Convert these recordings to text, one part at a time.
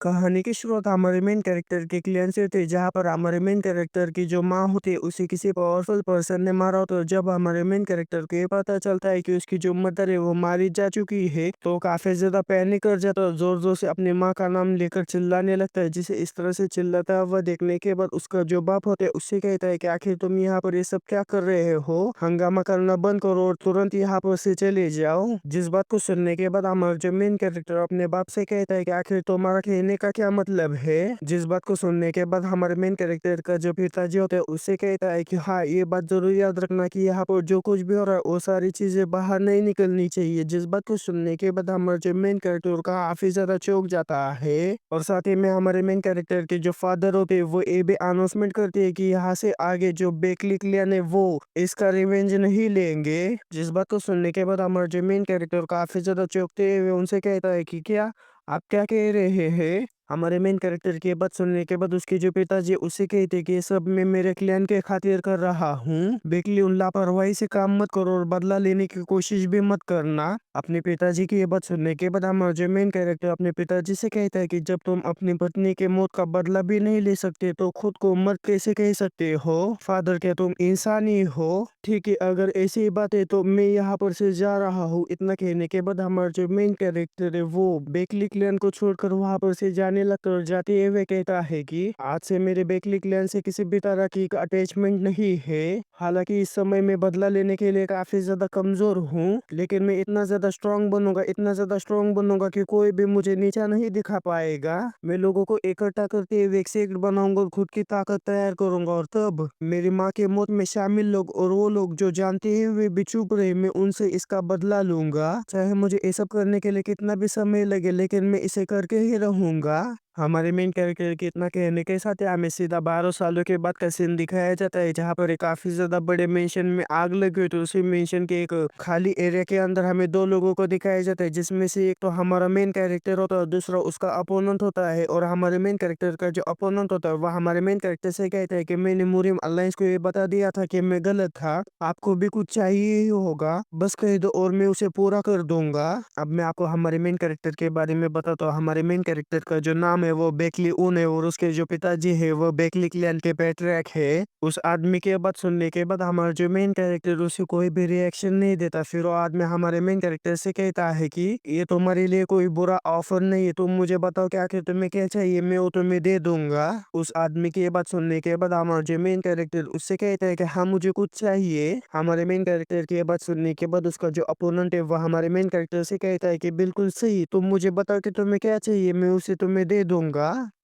कहानी की शुरुआत हमारे मेन कैरेक्टर के क्लियन से होती है, जहाँ पर हमारे मेन कैरेक्टर की जो माँ होती है उसे किसी पावरफुल पर्सन ने मारा होता है। जब हमारे मेन कैरेक्टर को ये पता चलता है कि उसकी जो मदर है वो मारी जा चुकी है, तो काफी ज्यादा पैनिक कर जाता है, जोर जोर से अपनी माँ का नाम लेकर चिल्लाने लगता है। जिसे इस तरह से चिल्लाता हुआ देखने के बाद उसका जो बाप होता है उससे कहता है कि आखिर तुम यहाँ पर ये सब क्या कर रहे हो, हंगामा करना बंद करो और तुरंत यहाँ पर से चले जाओ। जिस बात को सुनने के बाद हमारा जो मेन कैरेक्टर अपने बाप से कहता है कि आखिर तुम्हारा कहने का क्या मतलब है। जिस बात को सुनने के बाद हमारे मेन कैरेक्टर का जो पिताजी होता है उससे कहता है कि हाँ, ये बात जरूर याद रखना कि यहाँ पर जो कुछ भी हो रहा है वो सारी चीजें बाहर नहीं निकलनी चाहिए। जिस बात को सुनने के बाद हमारा जो मेन कैरेक्टर का काफी ज्यादा चौंक जाता है, और साथ ही में हमारे मेन कैरेक्टर के जो फादर होते हैं वो ये भी अनाउंसमेंट करते हैं कि यहाँ से आगे जो बेकली क्लियन है वो इसका रिवेंज नहीं लेंगे। जिस बात को सुनने के बाद हमारा जो मेन कैरेक्टर काफी ज्यादा चौंकते हुए उनसे कहता है कि क्या आप क्या कह रहे हैं। हमारे मेन कैरेक्टर की ये बात सुनने के बाद उसके जो पिताजी उससे कहते कि ये सब मैं मेरे क्लैन के खातिर कर रहा हूँ, बेकली उन लापरवाही से काम मत करो और बदला लेने की कोशिश भी मत करना। अपने पिताजी की ये बात सुनने के बाद हमारा जो मेन कैरेक्टर अपने पिताजी से कहता है कि जब तुम अपनी पत्नी के मौत का बदला भी नहीं ले सकते तो खुद को मर्द कैसे कह सकते हो। फादर, क्या तुम इंसान ही हो? ठीक है, अगर ऐसी ही बात है तो मैं यहाँ पर से जा रहा हूँ। इतना कहने के बाद हमारा जो मेन कैरेक्टर है वो बेकली क्लैन को छोड़कर वहां पर से जाने लगता है और जाते हुए कहता है कि आज से मेरे बेकली क्लैन से किसी भी तरह की अटैचमेंट नहीं है। हालांकि इस समय मैं बदला लेने के लिए काफी ज्यादा कमजोर हूँ, लेकिन मैं इतना ज्यादा स्ट्रांग बनूंगा, इतना ज्यादा स्ट्रांग बनूंगा कि कोई भी मुझे नीचा नहीं दिखा पाएगा। मैं लोगों को इकट्ठा करते हुए एक सेक्ट बनाऊंगा और खुद की ताकत तैयार करूंगा, और तब मेरी माँ के मौत में शामिल लोग और वो लोग जो जानते हैं वे भी चुप रहे, मैं उनसे इसका बदला लूंगा। चाहे मुझे ये सब करने के लिए कितना भी समय लगे, लेकिन मैं इसे करके ही रहूंगा। हमारे मेन कैरेक्टर के इतना कहने के साथ ही हमें सीधा 12 सालों के बाद का सीन दिखाया जाता है, जहाँ पर एक काफी ज्यादा बड़े मेंशन में आग लगी हुई। तो उसी मेंशन के एक खाली एरिया के अंदर हमें दो लोगों को दिखाया जाता है, जिसमें से एक तो हमारा मेन कैरेक्टर होता है और दूसरा उसका अपोनेंट होता है। और हमारे मेन कैरेक्टर का जो अपोनेंट होता है वह हमारे मेन कैरेक्टर से कहता है कि मैंने मुरिम अलायंस को ये बता दिया था कि मैं गलत था, आपको भी कुछ चाहिए ही होगा, बस कह दो और मैं उसे पूरा कर दूंगा। अब मैं आपको हमारे मेन कैरेक्टर के बारे में बताता हूँ। हमारे मेन कैरेक्टर का जो नाम है वो बेकली ऊन है और उसके जो पिताजी है वो बेकली क्लैन के पैट्रियर्क है। उस आदमी के बात सुनने के बाद हमारा जो मेन कैरेक्टर उसे कोई भी रिएक्शन नहीं देता। फिर वो आदमी हमारे मेन कैरेक्टर से कहता है कि ये तुम्हारे लिए कोई बुरा ऑफर नहीं है, तुम मुझे बताओ क्या आखिर तुम्हें क्या चाहिए, मैं वो तुम्हें दे दूंगा। उस आदमी की ये बात सुनने के बाद हमारा जो मेन कैरेक्टर उससे कहता है कि हाँ, मुझे कुछ चाहिए। हमारे मेन कैरेक्टर की ये बात सुनने के बाद उसका जो अपोनेंट है वह हमारे मेन कैरेक्टर से कहता है कि बिल्कुल सही, तुम मुझे बताओ कि तुम्हें क्या चाहिए, मैं उसे तुम्हें दे दूंगा।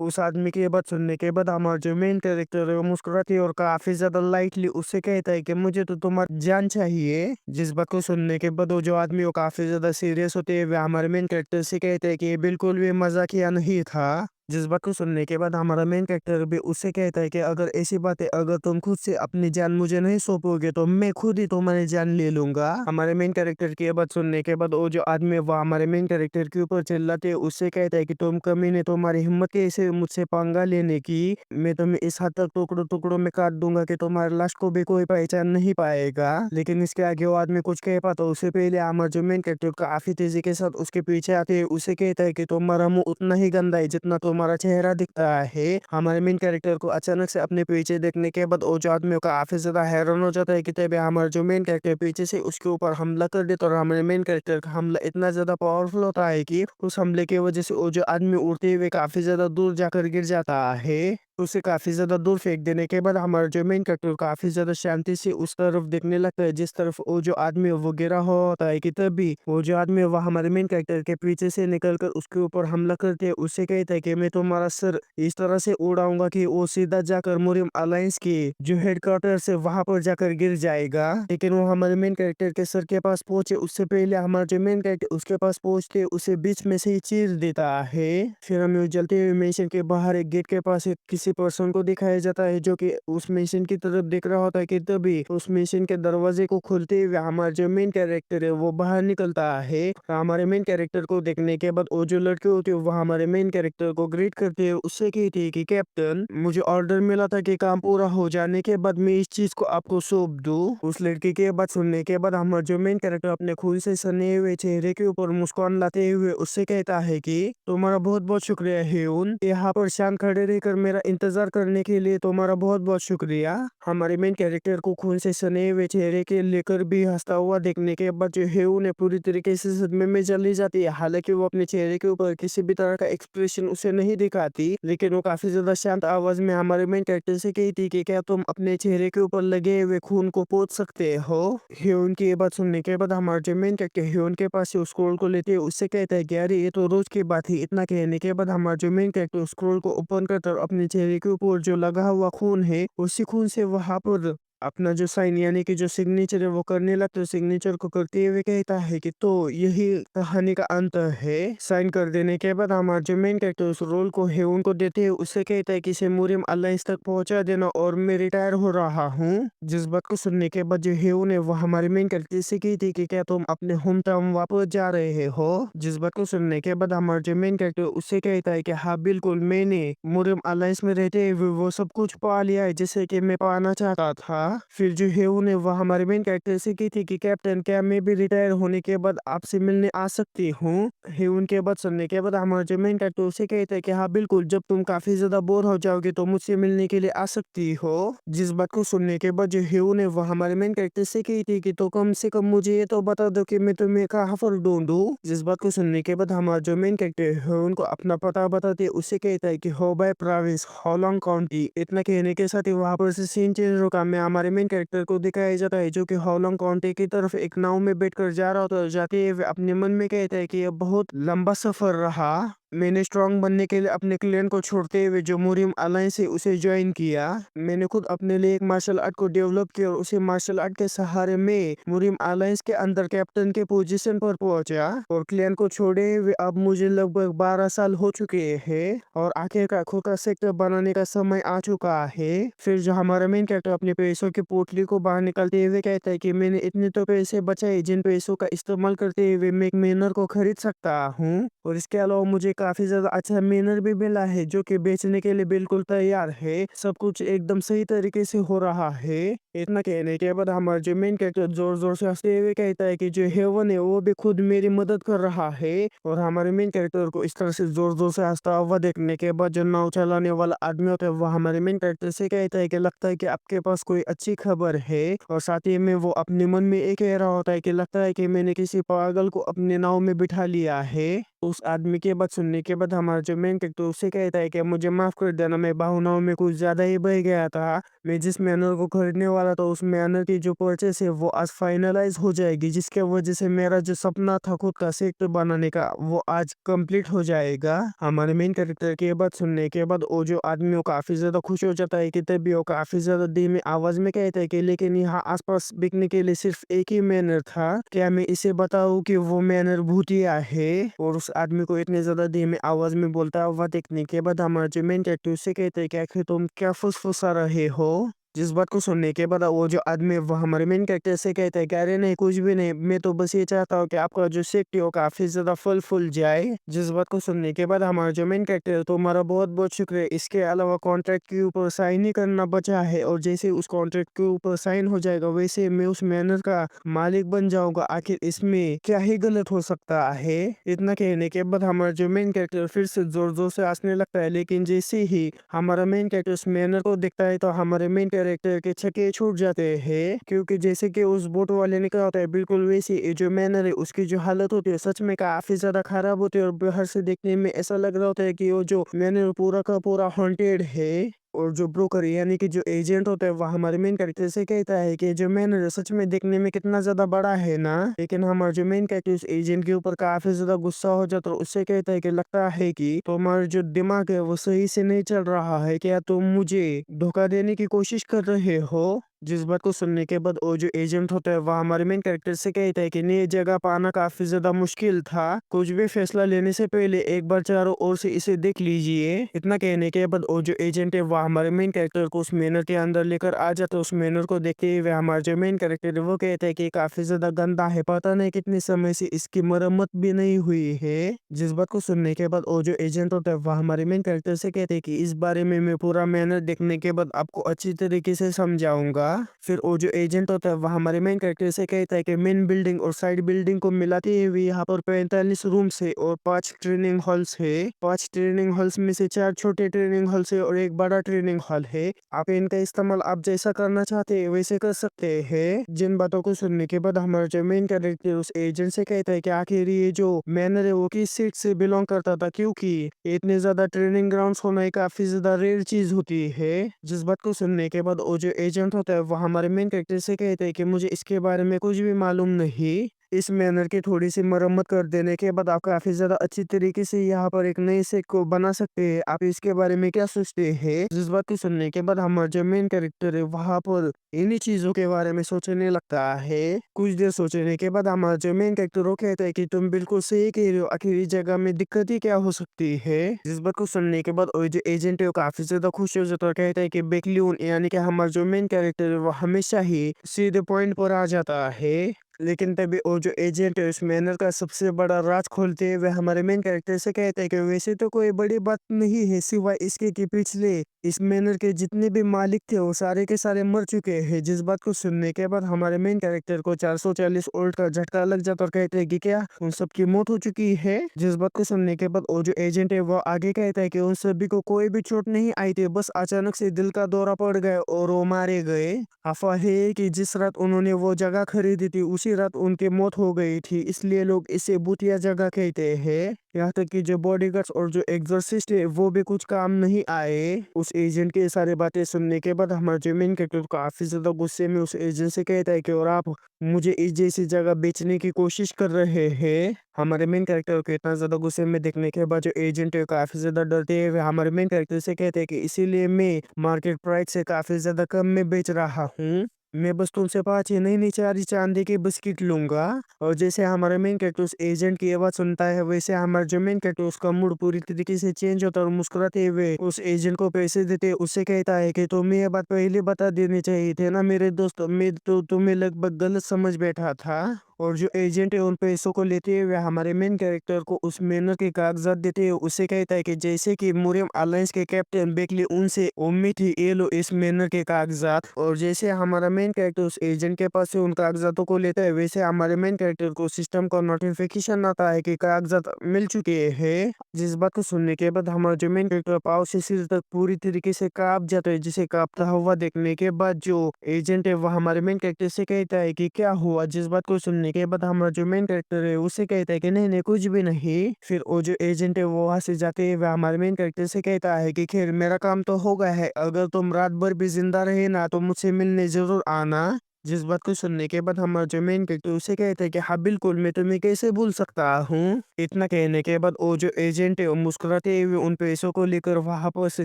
उस आदमी की ये बात सुनने के बाद हमारा जो मेन कैरेक्टर है वो मुस्कुराती है और काफी ज्यादा लाइटली उससे कहता है कि मुझे तो तुम्हारी जान चाहिए। जिस बात को सुनने के बाद वो जो आदमी वो काफी ज्यादा सीरियस होते हुए हमारे मेन कैरेक्टर से कहते हैं कि ये बिल्कुल भी मजाकिया नहीं था। जिस बात को सुनने के बाद हमारा मेन कैरेक्टर भी उससे कहता है कि अगर ऐसी बात है, अगर तुम खुद से अपनी जान मुझे नहीं सौंपोगे तो मैं खुद ही तुम्हारी जान ले लूंगा। हमारे मेन कैरेक्टर की ये बात सुनने के बाद वो जो आदमी है वो हमारे मेन कैरेक्टर के ऊपर चिल्लाते हैं, उससे कहता है कि तुम कमीने, तुम्हारी हिम्मत कैसे मुझसे पंगा लेने की, मैं तुम्हें इस हद तक टुकड़ों टुकड़ों में काट दूंगा कि तुम्हारे लाश को भी कोई पहचान नहीं पाएगा। लेकिन इसके आगे वो आदमी कुछ कह पाता उससे पहले हमारा जो मेन कैरेक्टर काफी तेजी के साथ उसके पीछे आते हैं, उसे कहता है कि तुम्हारा मुंह उतना ही गंदा है जितना तुम्हारा चेहरा दिखता है। हमारे मेन कैरेक्टर को अचानक से अपने पीछे देखने के बाद वो जो आदमी काफी ज्यादा हैरान हो जाता है कि तभी हमारा जो मेन कैरेक्टर पीछे से उसके ऊपर हमला कर देता है, और हमारे मेन कैरेक्टर का हमला इतना ज्यादा पावरफुल होता है कि उस हमले की वजह से वो जो आदमी उड़ते हुए काफी ज्यादा दूर जाकर गिर जाता है। उसे काफी ज्यादा दूर फेंक देने के बाद हमारा जो मेन कैरेक्टर काफी ज्यादा शांति से उस तरफ देखने लगता है जिस तरफ वो जो आदमी है वो गिरा हुआ होता है। कि तभी वो जो आदमी है वो हमारे मेन कैरेक्टर के पीछे से निकलकर उसके ऊपर हमला करते है। उससे कहता है कि मैं तुम्हारा सर इस तरह से उड़ाऊंगा कि वो सीधा जाकर मुरिम अलायंस के जो हेडक्वार्टर से वहां पर जाकर गिर जाएगा। लेकिन वो हमारे मेन कैरेक्टर के सर के पास पहुंचे उससे पहले हमारा जो मेन कैरेक्टर उसके पास पहुंचते उसे बीच में से ही चीर देता है। फिर हमें वो जलते हुए मेंशन के बाहर एक गेट के पास एक किसी किसी पर्सन को दिखाया जाता है जो कि उस मशीन की तरफ देख रहा होता है कि तभी उस मशीन के दरवाजे को खोलते हुए हमारा जो मेन कैरेक्टर है वो बाहर निकलता है। हमारे मेन कैरेक्टर को देखने के बाद वो जो लड़की होती है वो हमारे मेन कैरेक्टर को ग्रीट करते हैं, उससे कहती है कि कैप्टन, मुझे ऑर्डर मिला था कि काम पूरा हो जाने के बाद मैं इस चीज को आपको सौंप दूं। उस लड़की के बात सुनने के बाद हमारा जो मेन कैरेक्टर अपने खून से सने हुए चेहरे के ऊपर मुस्कान लाते हुए उससे कहता है कि तुम्हारा बहुत बहुत शुक्रिया ह्यून, यहाँ पर शांत खड़े रहकर मेरा इंतजार करने के लिए तुम्हारा बहुत बहुत शुक्रिया। हमारे मेन कैरेक्टर को खून से सने हुए चेहरे के लेकर भी हंसता हुआ देखने के बाद जो ह्यून है पूरी तरीके से सदमे में चली जाती है। हालांकि वो अपने चेहरे के ऊपर किसी भी तरह का एक्सप्रेशन उसे नहीं दिखाती, लेकिन वो काफी ज्यादा शांत आवाज में हमारे मेन कैरेक्टर से कहती कि क्या तुम अपने चेहरे के ऊपर लगे हुए खून को पोंछ सकते हो। ह्यून की ये बात सुनने के बाद हमारे जो मेन कैरेक्टर ह्यून के पास से स्क्रोल को लेते हुए उससे कहता है कि अरे ये तो रोज की बात है। इतना कहने के बाद हमारा जो मेन कैरेक्टर स्क्रोल को ओपन करता और अपने चेहरे के ऊपर जो लगा हुआ खून है उसी खून से वहां पर अपना जो साइन यानी कि जो सिग्नेचर है वो करने लगता है। सिग्नेचर को करते हुए कहता है कि तो यही कहानी का अंत है। साइन कर देने के बाद हमारा जो मेन कैरेक्टर उस रोल को ह्यून को देते हुए उससे कहता है कि इसे मुरिम अलायंस तक पहुंचा देना और मैं रिटायर हो रहा हूँ। जिस बात को सुनने के बाद जो ह्यून है वो हमारे मेन कैरेक्टर से कहती कि क्या तुम अपने होम टाउन वापस जा रहे हो। जिस बात को सुनने के बाद हमारा जो मेन कैरेक्टर उससे कहता है कि हाँ बिल्कुल, मैंने मुरिम अलायंस में रहते हुए वो सब कुछ पा लिया है जिसे कि मैं पाना चाहता था। फिर जो ह्यून है वो हमारे मेन कैरेक्टर से कहती कि कैप्टन, क्या मैं भी रिटायर होने के बाद आपसे मिलने आ सकती हूँ। ह्यून के बाद सुनने के बाद हमारा जो मेन कैरेक्टर उसे कहता है कि हाँ बिल्कुल, जब तुम काफी ज्यादा बोर हो जाओगे तो मुझसे मिलने के लिए आ सकती हो। जिस बात को सुनने के बाद जो ह्यून है वो हमारे मेन कैरेक्टर से कहती कि तो कम से कम मुझे ये तो बता दो कि मैं तुम्हें कहाँ पर ढूंढूं। जिस बात को सुनने के बाद हमारा जो मेन कैरेक्टर ह्यून को अपना पता बताते उससे कहता है कि होबाई प्रोविंस, होलोंग काउंटी। इतना कहने के साथ ही वहां पर से सीन चेंज होकर में हमारे मेन कैरेक्टर को दिखाया जाता है जो कि होलोंग काउंटी की तरफ एक नाव में बैठकर जा रहा होता है। जाते हुए अपने मन में कहता है कि यह बहुत लंबा सफर रहा, मैंने स्ट्रांग बनने के लिए अपने क्लियन को छोड़ते हुए जो मुरिम अलायंस है उसे ज्वाइन किया। मैंने खुद अपने लिए एक मार्शल आर्ट को डेवलप किया और उसी मार्शल आर्ट के सहारे में मुरिम अलायंस के अंदर कैप्टन के पोजीशन पर पहुंचा और क्लियन को छोड़े हुए अब मुझे लगभग 12 साल हो चुके हैं और आखिरकार खुद का सेक्टर बनाने का समय आ चुका है। फिर जो हमारा मेन कैरेक्टर अपने पैसों की पोटली को बाहर निकालते हुए कहता है कि मैंने इतने तो पैसे बचाए जिन पैसों का इस्तेमाल करते हुए मैं एक मैनर को खरीद सकता हूँ और इसके अलावा मुझे काफी ज्यादा अच्छा मैनर भी मिला है जो कि बेचने के लिए बिल्कुल तैयार है। सब कुछ एकदम सही तरीके से हो रहा है। इतना कहने के बाद हमारा जो मेन कैरेक्टर जोर जोर से हंसते हुए कहता है कि जो हेवन है वो भी खुद मेरी मदद कर रहा है। और हमारे मेन कैरेक्टर को इस तरह से जोर जोर से हंसता हुआ देखने के बाद जो नाव चलाने वाला आदमी होता है वो हमारे मेन कैरेक्टर से कहता है कि लगता है कि आपके पास कोई अच्छी खबर है। और साथ ही में वो अपने मन में एक कह रहा होता है कि लगता है कि मैंने किसी पागल को अपने नाव में बिठा लिया है। उस आदमी की बात सुनने के बाद हमारा जो मेन कैरेक्टर उससे कहता है कि मुझे माफ कर देना, मैं भावनाओं में कुछ ज्यादा ही बह गया था। मैं जिस मैनर को खरीदने वाला था उस मैनर की जो परचेस है वो आज फाइनलाइज हो जाएगी, जिसके वजह से मेरा जो सपना था खुद का सेक्टर बनाने का वो आज कंप्लीट हो जाएगा। हमारे मेन कैरेक्टर की बात सुनने के बाद वो जो आदमी वो काफी ज्यादा खुश हो जाता है कि तभी वो काफी ज्यादा धीमी आवाज में कहता है कि लेकिन यहाँ आसपास बिकने के लिए सिर्फ एक ही मैनर था, क्या मैं इसे बताऊं कि वो मैनर भूतिया है। और उस आदमी को इतने ज्यादा धीमी आवाज में बोलता हुआ देखने के बाद हमारा जो मेन कैरेक्टर उससे कहते हैं कि आखिर तुम क्या फुसफुसा रहे हो। जिस बात को सुनने के बाद वो जो आदमी वो हमारे मेन कैरेक्टर से कहता है कि अरे नहीं, कुछ भी नहीं, मैं तो बस ये चाहता हूँ कि आपका जो सेफ्टी हो काफी ज्यादा फल फूल जाए। जिस बात को सुनने के बाद हमारा जो मेन कैरेक्टर है तुम्हारा बहुत बहुत शुक्रिया, इसके अलावा कॉन्ट्रैक्ट के ऊपर साइन ही करना बचा है और जैसे उस कॉन्ट्रैक्ट के ऊपर साइन हो जाएगा वैसे मैं उस मैनर का मालिक बन जाऊंगा, आखिर इसमें क्या ही गलत हो सकता है। इतना कहने के बाद हमारा जो मेन कैरेक्टर फिर से जोर जोर से हंसने लगता है, लेकिन जैसे ही हमारा मेन कैरेक्टर उस मैनर को देखता है तो हमारे मेन कैरेक्टर के छक्के छूट जाते हैं, क्योंकि जैसे कि उस बोट वाले ने कहा होता है बिल्कुल वैसे ये जो मैनर है उसकी जो हालत होती है सच में काफी ज्यादा खराब होती है और बाहर से देखने में ऐसा लग रहा होता है कि वो जो मैनर पूरा का पूरा हॉन्टेड है। और जो ब्रोकर यानी कि जो एजेंट होता है वह हमारे मेन कैरेक्टर से कहता है कि जो मैनर है सच में देखने में कितना ज्यादा बड़ा है ना। लेकिन हमारा जो मेन कैरेक्टर उस एजेंट के ऊपर काफी ज्यादा गुस्सा हो जाता है, उससे कहता है कि लगता है कि तुम्हारा जो दिमाग है वो सही से नहीं चल रहा है, क्या तुम मुझे धोखा देने की कोशिश कर रहे हो। जिस बात को सुनने के बाद वो जो एजेंट होता है वह हमारे मेन कैरेक्टर से कहता है कि नई जगह पाना काफी ज्यादा मुश्किल था, कुछ भी फैसला लेने से पहले एक बार चारों ओर से इसे देख लीजिए। इतना कहने के बाद वो जो एजेंट है वह हमारे मेन कैरेक्टर को उस मैनर के अंदर लेकर आ जाता है। उस मैनर को देखते हुए हमारा जो मेन कैरेक्टर है वो कहता है कि काफी ज्यादा गंदा है, पता नहीं कितने समय से इसकी मरम्मत भी नहीं हुई है। जिस बात को सुनने के बाद वो जो एजेंट होता है वह हमारे मेन कैरेक्टर से कहते हैं कि इस बारे में मैं पूरा मैनर देखने के बाद आपको अच्छी तरीके से समझाऊंगा। फिर वो जो एजेंट होता है वह हमारे मेन कैरेक्टर से कहता है कि मेन बिल्डिंग और साइड बिल्डिंग को मिलाते हुए यहाँ पर 45 रूम्स है और 5 ट्रेनिंग हॉल्स है। 5 ट्रेनिंग हॉल्स में से 4 छोटे ट्रेनिंग हॉल्स है और एक बड़ा ट्रेनिंग हॉल है। आप इनका इस्तेमाल आप जैसा करना चाहते हैं वैसे कर सकते हैं। जिन बातों को सुनने के बाद हमारा जो मेन कैरेक्टर उस एजेंट से कहता है कि आखिर ये जो मैनर है वो किस सीट से बिलोंग करता था, क्योंकि इतने ज्यादा ट्रेनिंग ग्राउंड्स होना एक काफी ज्यादा रेयर चीज होती है। जिस बात को सुनने के बाद वो जो एजेंट होता है वो हमारे मेन कैरेक्टर से कहते हैं कि मुझे इसके बारे में कुछ भी मालूम नहीं, इस मैनर की थोड़ी सी मरम्मत कर देने के बाद आप काफी ज्यादा अच्छी तरीके से यहाँ पर एक नए सेट को बना सकते हैं। आप इसके बारे में क्या सोचते हैं? जिस बात को सुनने के बाद हमारा जो मेन कैरेक्टर है वहां पर इन्हीं चीजों के बारे में सोचने लगता है। कुछ देर सोचने के बाद हमारा जो मेन कैरेक्टर वो कहता है कि तुम बिल्कुल सही कह रहे हो, आखिर इस जगह में दिक्कत ही क्या हो सकती है। जिस बात को सुनने के बाद वो जो एजेंट है वो काफी ज्यादा खुश हो जाता है और कहता है कि बेकलून यानी कि हमारा जो मेन कैरेक्टर है वो हमेशा ही सीधे पॉइंट पर आ जाता है। लेकिन तभी वो जो एजेंट है उस मैनर का सबसे बड़ा राज खोलते हुए हमारे मेन कैरेक्टर से कहते हैं कि वैसे तो कोई बड़ी बात नहीं है, सिवाय इसके कि पिछले इस मैनर के जितने भी मालिक थे वो सारे के सारे मर चुके हैं। जिस बात को सुनने के बाद हमारे मेन कैरेक्टर को 440 वोल्ट का झटका लग जाता और कहते हैं कि क्या उन सबकी मौत हो चुकी है। जिस बात को सुनने के बाद वो जो एजेंट है वो आगे कहता है कि उन सभी को कोई भी चोट नहीं आई थी, बस अचानक से दिल का दौरा पड़ गया और वो मारे गए। अफवाह है कि जिस रात उन्होंने वो जगह खरीदी थी उसी रात उनकी मौत हो गई थी, इसलिए लोग इसे भूतिया जगह कहते हैं। यहाँ तक कि जो बॉडीगार्ड्स और जो एग्जॉर्सिस्ट है वो भी कुछ काम नहीं आए। उस एजेंट के सारी बातें सुनने के बाद हमारा जो मेन कैरेक्टर काफी ज्यादा गुस्से में उस एजेंट से कहता है कि और आप मुझे इस जैसी जगह बेचने की कोशिश कर रहे हैं। हमारे मेन कैरेक्टर को इतना ज्यादा गुस्से में देखने के बाद जो एजेंट है काफी ज्यादा डरते हुए हमारे मेन कैरेक्टर से कहते हैं कि इसीलिए मैं मार्केट प्राइस से काफी ज्यादा कम में बेच रहा हूँ। मैं बस तुमसे 5 ही नहीं 4 ही चांदी के बिस्किट लूंगा। और जैसे हमारा मेन कैरेक्टर उस एजेंट की आवाज सुनता है वैसे हमारा जो मेन कैरेक्टर उसका मूड पूरी तरीके से चेंज होता है और मुस्कुराते हुए उस एजेंट को पैसे देते उससे कहता है कि तुम्हें ये बात पहले बता देनी चाहिए थे ना मेरे दोस्त, मैं तो तुम्हें लगभग गलत समझ बैठा था। और जो एजेंट है उन पैसों को लेते हुए हमारे मेन कैरेक्टर को उस मैनर के कागजात देते हुए उसे कहता है कि जैसे कि मुरियम अलायंस के कैप्टन बेकली उनसे उम्मीद थी, ये लो इस मैनर के कागजात। और जैसे हमारा मेन कैरेक्टर उस एजेंट के पास से उन कागजातों को लेता है वैसे हमारे मेन कैरेक्टर को सिस्टम का नोटिफिकेशन आता है कि कागजात मिल चुके हैं। जिस बात को सुनने के बाद हमारा जो मेन कैरेक्टर पाँव से सिर तक पूरी तरीके से कांप जाता है। जिसे कांपता हुआ देखने के बाद जो एजेंट है वह हमारे मेन कैरेक्टर से कहता है कि क्या हुआ। जिस बात को सुनने के बाद हमारा जो मेन कैरेक्टर है उसे कहता है कि नहीं नहीं कुछ भी नहीं। फिर वो जो एजेंट है वो वहां से जाते हुए हमारे मेन कैरेक्टर से कहता है कि खैर मेरा काम तो हो गया है, अगर तुम रात भर भी जिंदा रहे ना तो मुझसे मिलने जरूर आना। जिस बात को सुनने के बाद हमारा जो मेन कैरेक्टर उसे कहता है कि हाँ बिल्कुल, मैं तुम्हें कैसे भूल सकता हूँ। इतना कहने के बाद वो जो एजेंट है वो मुस्कुराते हुए उन पैसों को लेकर वहां पर से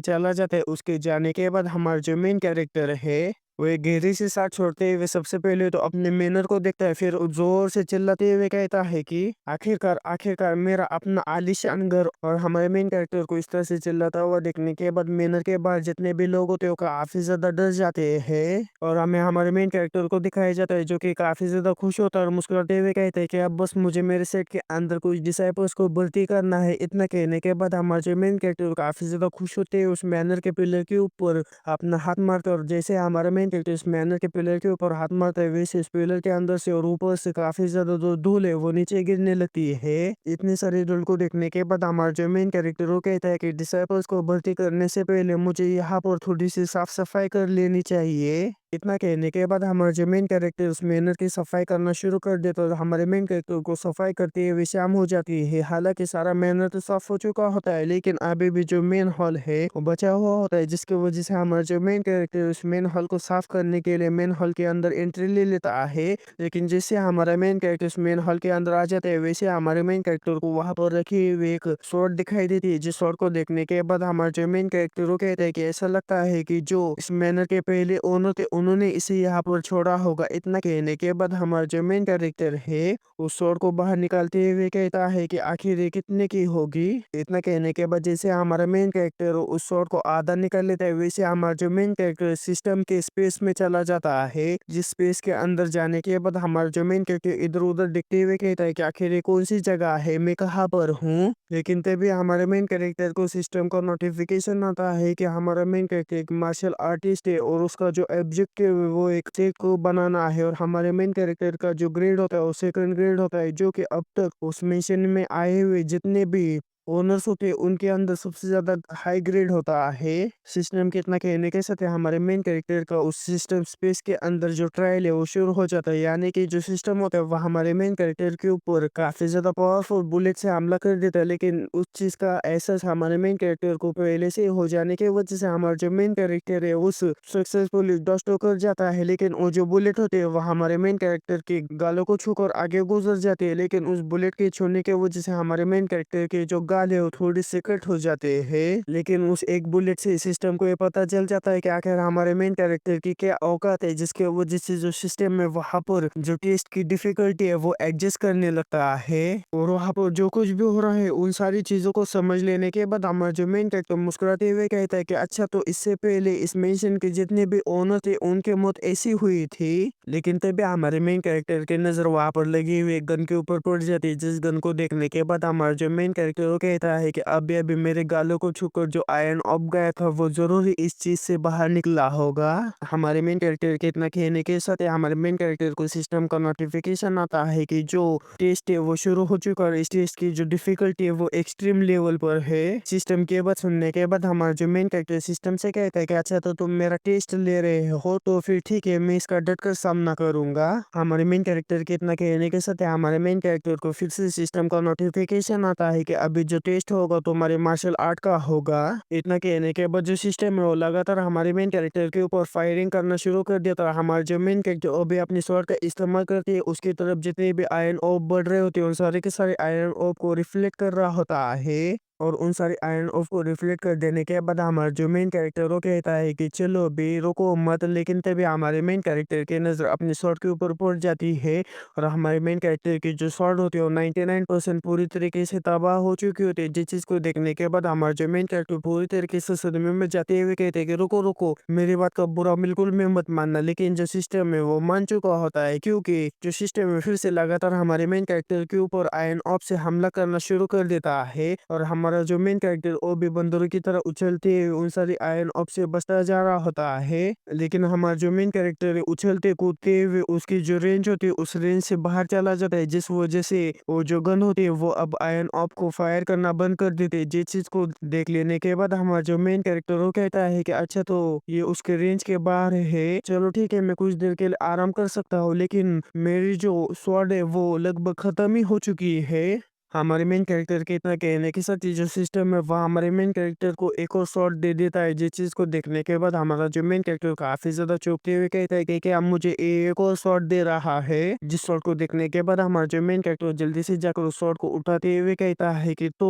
चला जाता है। उसके जाने के बाद हमारा जो मेन कैरेक्टर है वो एक गहरी सी सांस छोड़ते हुए सबसे पहले तो अपने मैनर को देखता है, फिर जोर से चिल्लाते हुए कहता है कि आखिरकार आखिरकार मेरा अपना आलीशान घर। और हमारे मेन कैरेक्टर को इस तरह से चिल्लाता हुआ देखने के बाद मैनर के बाहर जितने भी लोग होते हैं वो काफी ज्यादा डर जाते हैं। और हमें हमारे मेन कैरेक्टर को दिखाया जाता है जो कि काफी ज्यादा खुश होता है और मुस्कुराते हुए कहता है कि अब बस मुझे मेरे सेट के अंदर कुछ डिसाइपल्स को भर्ती करना है। इतना कहने के बाद हमारे जो मेन कैरेक्टर काफी ज्यादा खुश होते हैं उस मैनर के पिलर के ऊपर अपना हाथ मारता है। और जैसे हमारा मेन कैरेक्टर इस मैनर के पिलर के ऊपर हाथ मारता है वैसे इस पिलर के अंदर से और ऊपर से काफी ज्यादा जो धूल है वो नीचे गिरने लगती है। इतनी सारी धूल को देखने के बाद हमारा जो मेन कैरेक्टर वो कहता है कि डिसाइपल्स को भर्ती करने से पहले मुझे यहाँ पर थोड़ी सी साफ सफाई कर लेनी चाहिए। इतना कहने के बाद हमारा जो मेन कैरेक्टर उस मैनर की सफाई करना शुरू कर देता है और हमारे मेन कैरेक्टर को सफाई करते हुए शाम हो जाती है। हालांकि सारा मैनर तो साफ हो चुका होता है लेकिन अभी भी जो मेन हॉल है वो बचा हुआ होता है, जिसकी वजह से हमारा जो मेन कैरेक्टर उस मेन हॉल को साफ करने के लिए मेन हॉल के अंदर एंट्री ले लेता है। लेकिन जैसे हमारा मेन कैरेक्टर उस मेन हॉल के अंदर आ जाता है वैसे हमारे मेन कैरेक्टर को वहां पर रखी हुई एक स्वॉर्ड दिखाई देती है। जिस स्वॉर्ड को देखने के बाद हमारा जो मेन कैरेक्टर वो कहता है कि ऐसा लगता है कि जो इस मैनर के पहले ओनर थे उन्होंने इसे यहाँ पर छोड़ा होगा। इतना कहने के बाद हमारा जो मेन कैरेक्टर है उस स्वॉर्ड को बाहर निकालते हुए कहता है कि आखिर ये कितने की होगी। इतना कहने के बाद जैसे हमारा मेन कैरेक्टर उस स्वॉर्ड को आधा निकाल लेता है, वैसे हमारा जो मेन कैरेक्टर सिस्टम के स्पेस में चला जाता है। जिस स्पेस के अंदर जाने के बाद हमारा जो मेन कैरेक्टर इधर उधर देखते हुए कहता है कि आखिर ये कौन सी जगह है, मैं कहाँ पर हूँ। लेकिन तभी हमारे मेन कैरेक्टर को सिस्टम का नोटिफिकेशन आता है कि हमारा मेन कैरेक्टर एक मार्शल आर्टिस्ट है और उसका जो ऑब्जेक्टिव है वो एक स्टेट को बनाना है। और हमारे मेन कैरेक्टर का जो ग्रेड होता है वो सेकंड ग्रेड होता है, जो कि अब तक उस मिशन में आए हुए जितने भी ओनर्स होते हैं उनके अंदर सबसे ज्यादा हाई ग्रेड होता है। सिस्टम के इतना कहने के साथ हमारे मेन कैरेक्टर का उस सिस्टम स्पेस के अंदर जो ट्रायल है वो शुरू हो जाता है। यानी कि जो सिस्टम होता है वह हमारे मेन कैरेक्टर के ऊपर काफी ज्यादा पावरफुल बुलेट से हमला कर देता है। लेकिन उस चीज का एहसास हमारे मेन कैरेक्टर को पहले से हो जाने की वजह से हमारा जो मेन कैरेक्टर है उस सक्सेसफुली डस्ट कर जाता है। लेकिन वो जो बुलेट होते हैं वह हमारे मेन कैरेक्टर के गालों को छूकर आगे गुजर जाते हैं। लेकिन उस बुलेट के छूने की वजह से हमारे मेन कैरेक्टर के जो गाल है वो थोड़ी से कट हो जाते हैं। लेकिन उस एक बुलेट से सिस्टम को ये पता चल जाता है कि आखिर हमारे मेन कैरेक्टर की क्या औकात है, जिसके वजह से जो सिस्टम है वहां पर जो टेस्ट की डिफिकल्टी है वो एडजस्ट करने लगता है। और वहां पर जो कुछ भी हो रहा है उन सारी चीजों को समझ लेने के बाद हमारा जो मेन कैरेक्टर मुस्कुराते हुए कहता है कि अच्छा, तो इससे पहले इस मिशन के जितने भी ओनर थे उनके मौत ऐसी हुई थी। लेकिन तभी हमारे मेन कैरेक्टर की नजर वहां पर लगी हुई एक गन के ऊपर पड़ जाती है, जिस गन को देखने के बाद हमारा जो मेन कैरेक्टर वो कहता है कि अभी अभी मेरे गालों को छूकर जो आयरन ऑफ गया था वो जरूर ही इस चीज से बाहर निकला होगा। हमारे मेन कैरेक्टर के इतना कहने के साथ हमारे मेन कैरेक्टर को सिस्टम का नोटिफिकेशन आता है कि जो टेस्ट है वो शुरू हो चुका है। इस टेस्ट की जो डिफिकल्टी है वो एक्सट्रीम लेवल पर है। सिस्टम के बाद सुनने के बाद हमारा जो मेन कैरेक्टर सिस्टम से कहता है कि अच्छा, तो तुम मेरा टेस्ट ले रहे हो तो फिर ठीक है, मैं इसका डट कर सामना करूंगा। हमारे मेन कैरेक्टर के इतना कहने के साथ हमारे मेन कैरेक्टर को फिर से सिस्टम का नोटिफिकेशन आता है कि अभी जो टेस्ट होगा तुम्हारे मार्शल आर्ट का होगा। इतना कहने के बाद जो सिस्टम है वो लगातार हमारे मेन कैरेक्टर के ऊपर फायरिंग करना शुरू कर देता है। हमारे जो मेन कैरेक्टर अभी अपनी स्वॉर्ड का इस्तेमाल करती है उसकी तरफ जितने भी आयरन ऑफ बढ़ रहे होते हैं उन सारे के सारे आयरन ऑफ को रिफ्लेक्ट कर रहा होता है। और उन सारे आयरन ऑफ को रिफ्लेक्ट कर देने के बाद हमारा जो मेन कैरेक्टर वो कहता है कि चलो अभी रुको मत। लेकिन तभी हमारे मेन कैरेक्टर की नजर अपनी स्वॉर्ड के ऊपर पड़ जाती है। और हमारे मेन कैरेक्टर की जो स्वॉर्ड होती है वो 99% पूरी तरीके से तबाह हो चुकी होती है। जिस चीज को देखने के बाद हमारा जो मेन कैरेक्टर पूरी तरीके से सदमे में जाते हुए कहते हैं कि रुको रुको, मेरी बात का बुरा बिल्कुल में मत मानना। लेकिन जो सिस्टम है वो मान चुका होता है, क्योंकि जो सिस्टम है फिर से लगातार हमारे मेन कैरेक्टर के ऊपर आयरन ऑफ से हमला करना शुरू कर देता है। और हमारा जो मेन कैरेक्टर वो भी बंदरों की तरह उछलते हुए उन सारी आयरन ऑफ से बचता जा रहा होता है। लेकिन हमारा जो मेन कैरेक्टर है उछलते कूदते हुए उसकी जो रेंज होती है उस रेंज से बाहर चला जाता है, जिस वजह से वो जो गन होती है वो अब आयरन ऑफ को फायर करना बंद कर देते हैं। जिस चीज को देख लेने के बाद हमारा जो मेन कैरेक्टर वो कहता है कि अच्छा, तो ये उसके रेंज के बाहर है, चलो ठीक है, मैं कुछ देर के लिए आराम कर सकता हूँ। लेकिन मेरी जो स्वॉर्ड है वो लगभग खत्म ही हो चुकी है। हमारे मेन कैरेक्टर के इतना कहने के साथ ही जो सिस्टम है वह हमारे मेन कैरेक्टर को एक और शॉट दे देता है। जिस चीज को देखने के बाद हमारा जो मेन कैरेक्टर काफी ज्यादा चौंकते हुए कहता है कि अब मुझे एक और शॉट दे रहा है। जिस शॉट को देखने के बाद हमारा जो मेन कैरेक्टर जल्दी से जाकर उस शॉट को उठाते हुए कहता है कि तो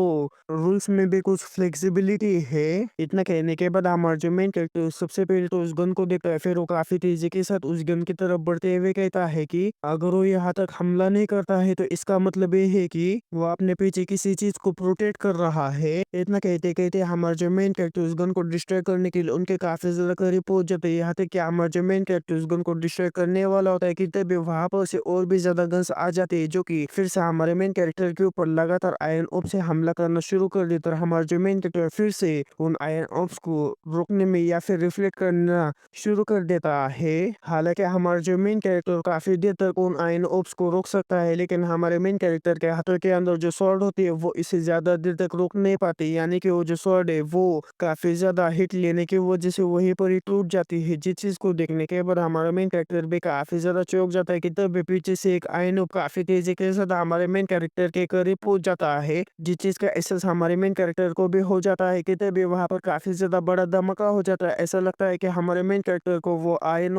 रूल्स में भी कुछ फ्लेक्सिबिलिटी है। इतना कहने के बाद हमारा जो मेन कैरेक्टर सबसे पहले तो उस गन को देखता है, फिर वो काफी तेजी के साथ उस गन की तरफ बढ़ते हुए कहता है कि अगर वो यहाँ तक हमला नहीं करता है तो इसका मतलब ये है कि वो अपने पीछे किसी चीज को प्रोटेक्ट कर रहा है। इतना कहते कहते हमारा जो मेन कैरेक्टर उस गन को डिस्ट्रॉय करने के लिए उनके काफी ज्यादा करीब पहुंच जाते हैं। यहाँ तक कि हमारा जो मेन कैरेक्टर उस गन को डिस्ट्रॉय करने वाला होता है कि तभी वहां पर से और भी ज्यादा गन्स आ जाते हैं, जो कि फिर से हमारे मेन कैरेक्टर के ऊपर लगातार आयरन ऑफ से हमला करना शुरू कर देता है। हमारा जो मेन कैरेक्टर फिर से उन आयरन ऑफ्स को रोकने में या फिर रिफ्लेक्ट करना शुरू कर देता है। हालांकि हमारा जो मेन कैरेक्टर काफी देर तक उन आयरन ऑफ्स को रोक सकता है, लेकिन हमारे मेन कैरेक्टर के हाथों के अंदर जो स्वॉर्ड होती है वो इसे ज्यादा देर तक रोक नहीं पाती। यानी कि वो जो स्वॉर्ड है वो काफी ज्यादा हिट लेने की वजह से वहीं पर ही टूट जाती है। जिस चीज को देखने के बाद हमारा मेन कैरेक्टर भी काफी ज्यादा चौंक जाता है कि तब पीछे से एक आयन काफी तेजी के साथ हमारे मेन कैरेक्टर के करीब पहुंच जाता है। जिस चीज का एहसास हमारे मेन कैरेक्टर को भी हो जाता है कि तभी वहां पर काफी ज्यादा बड़ा धमाका हो जाता है। ऐसा लगता है कि हमारे मेन कैरेक्टर को वो आयन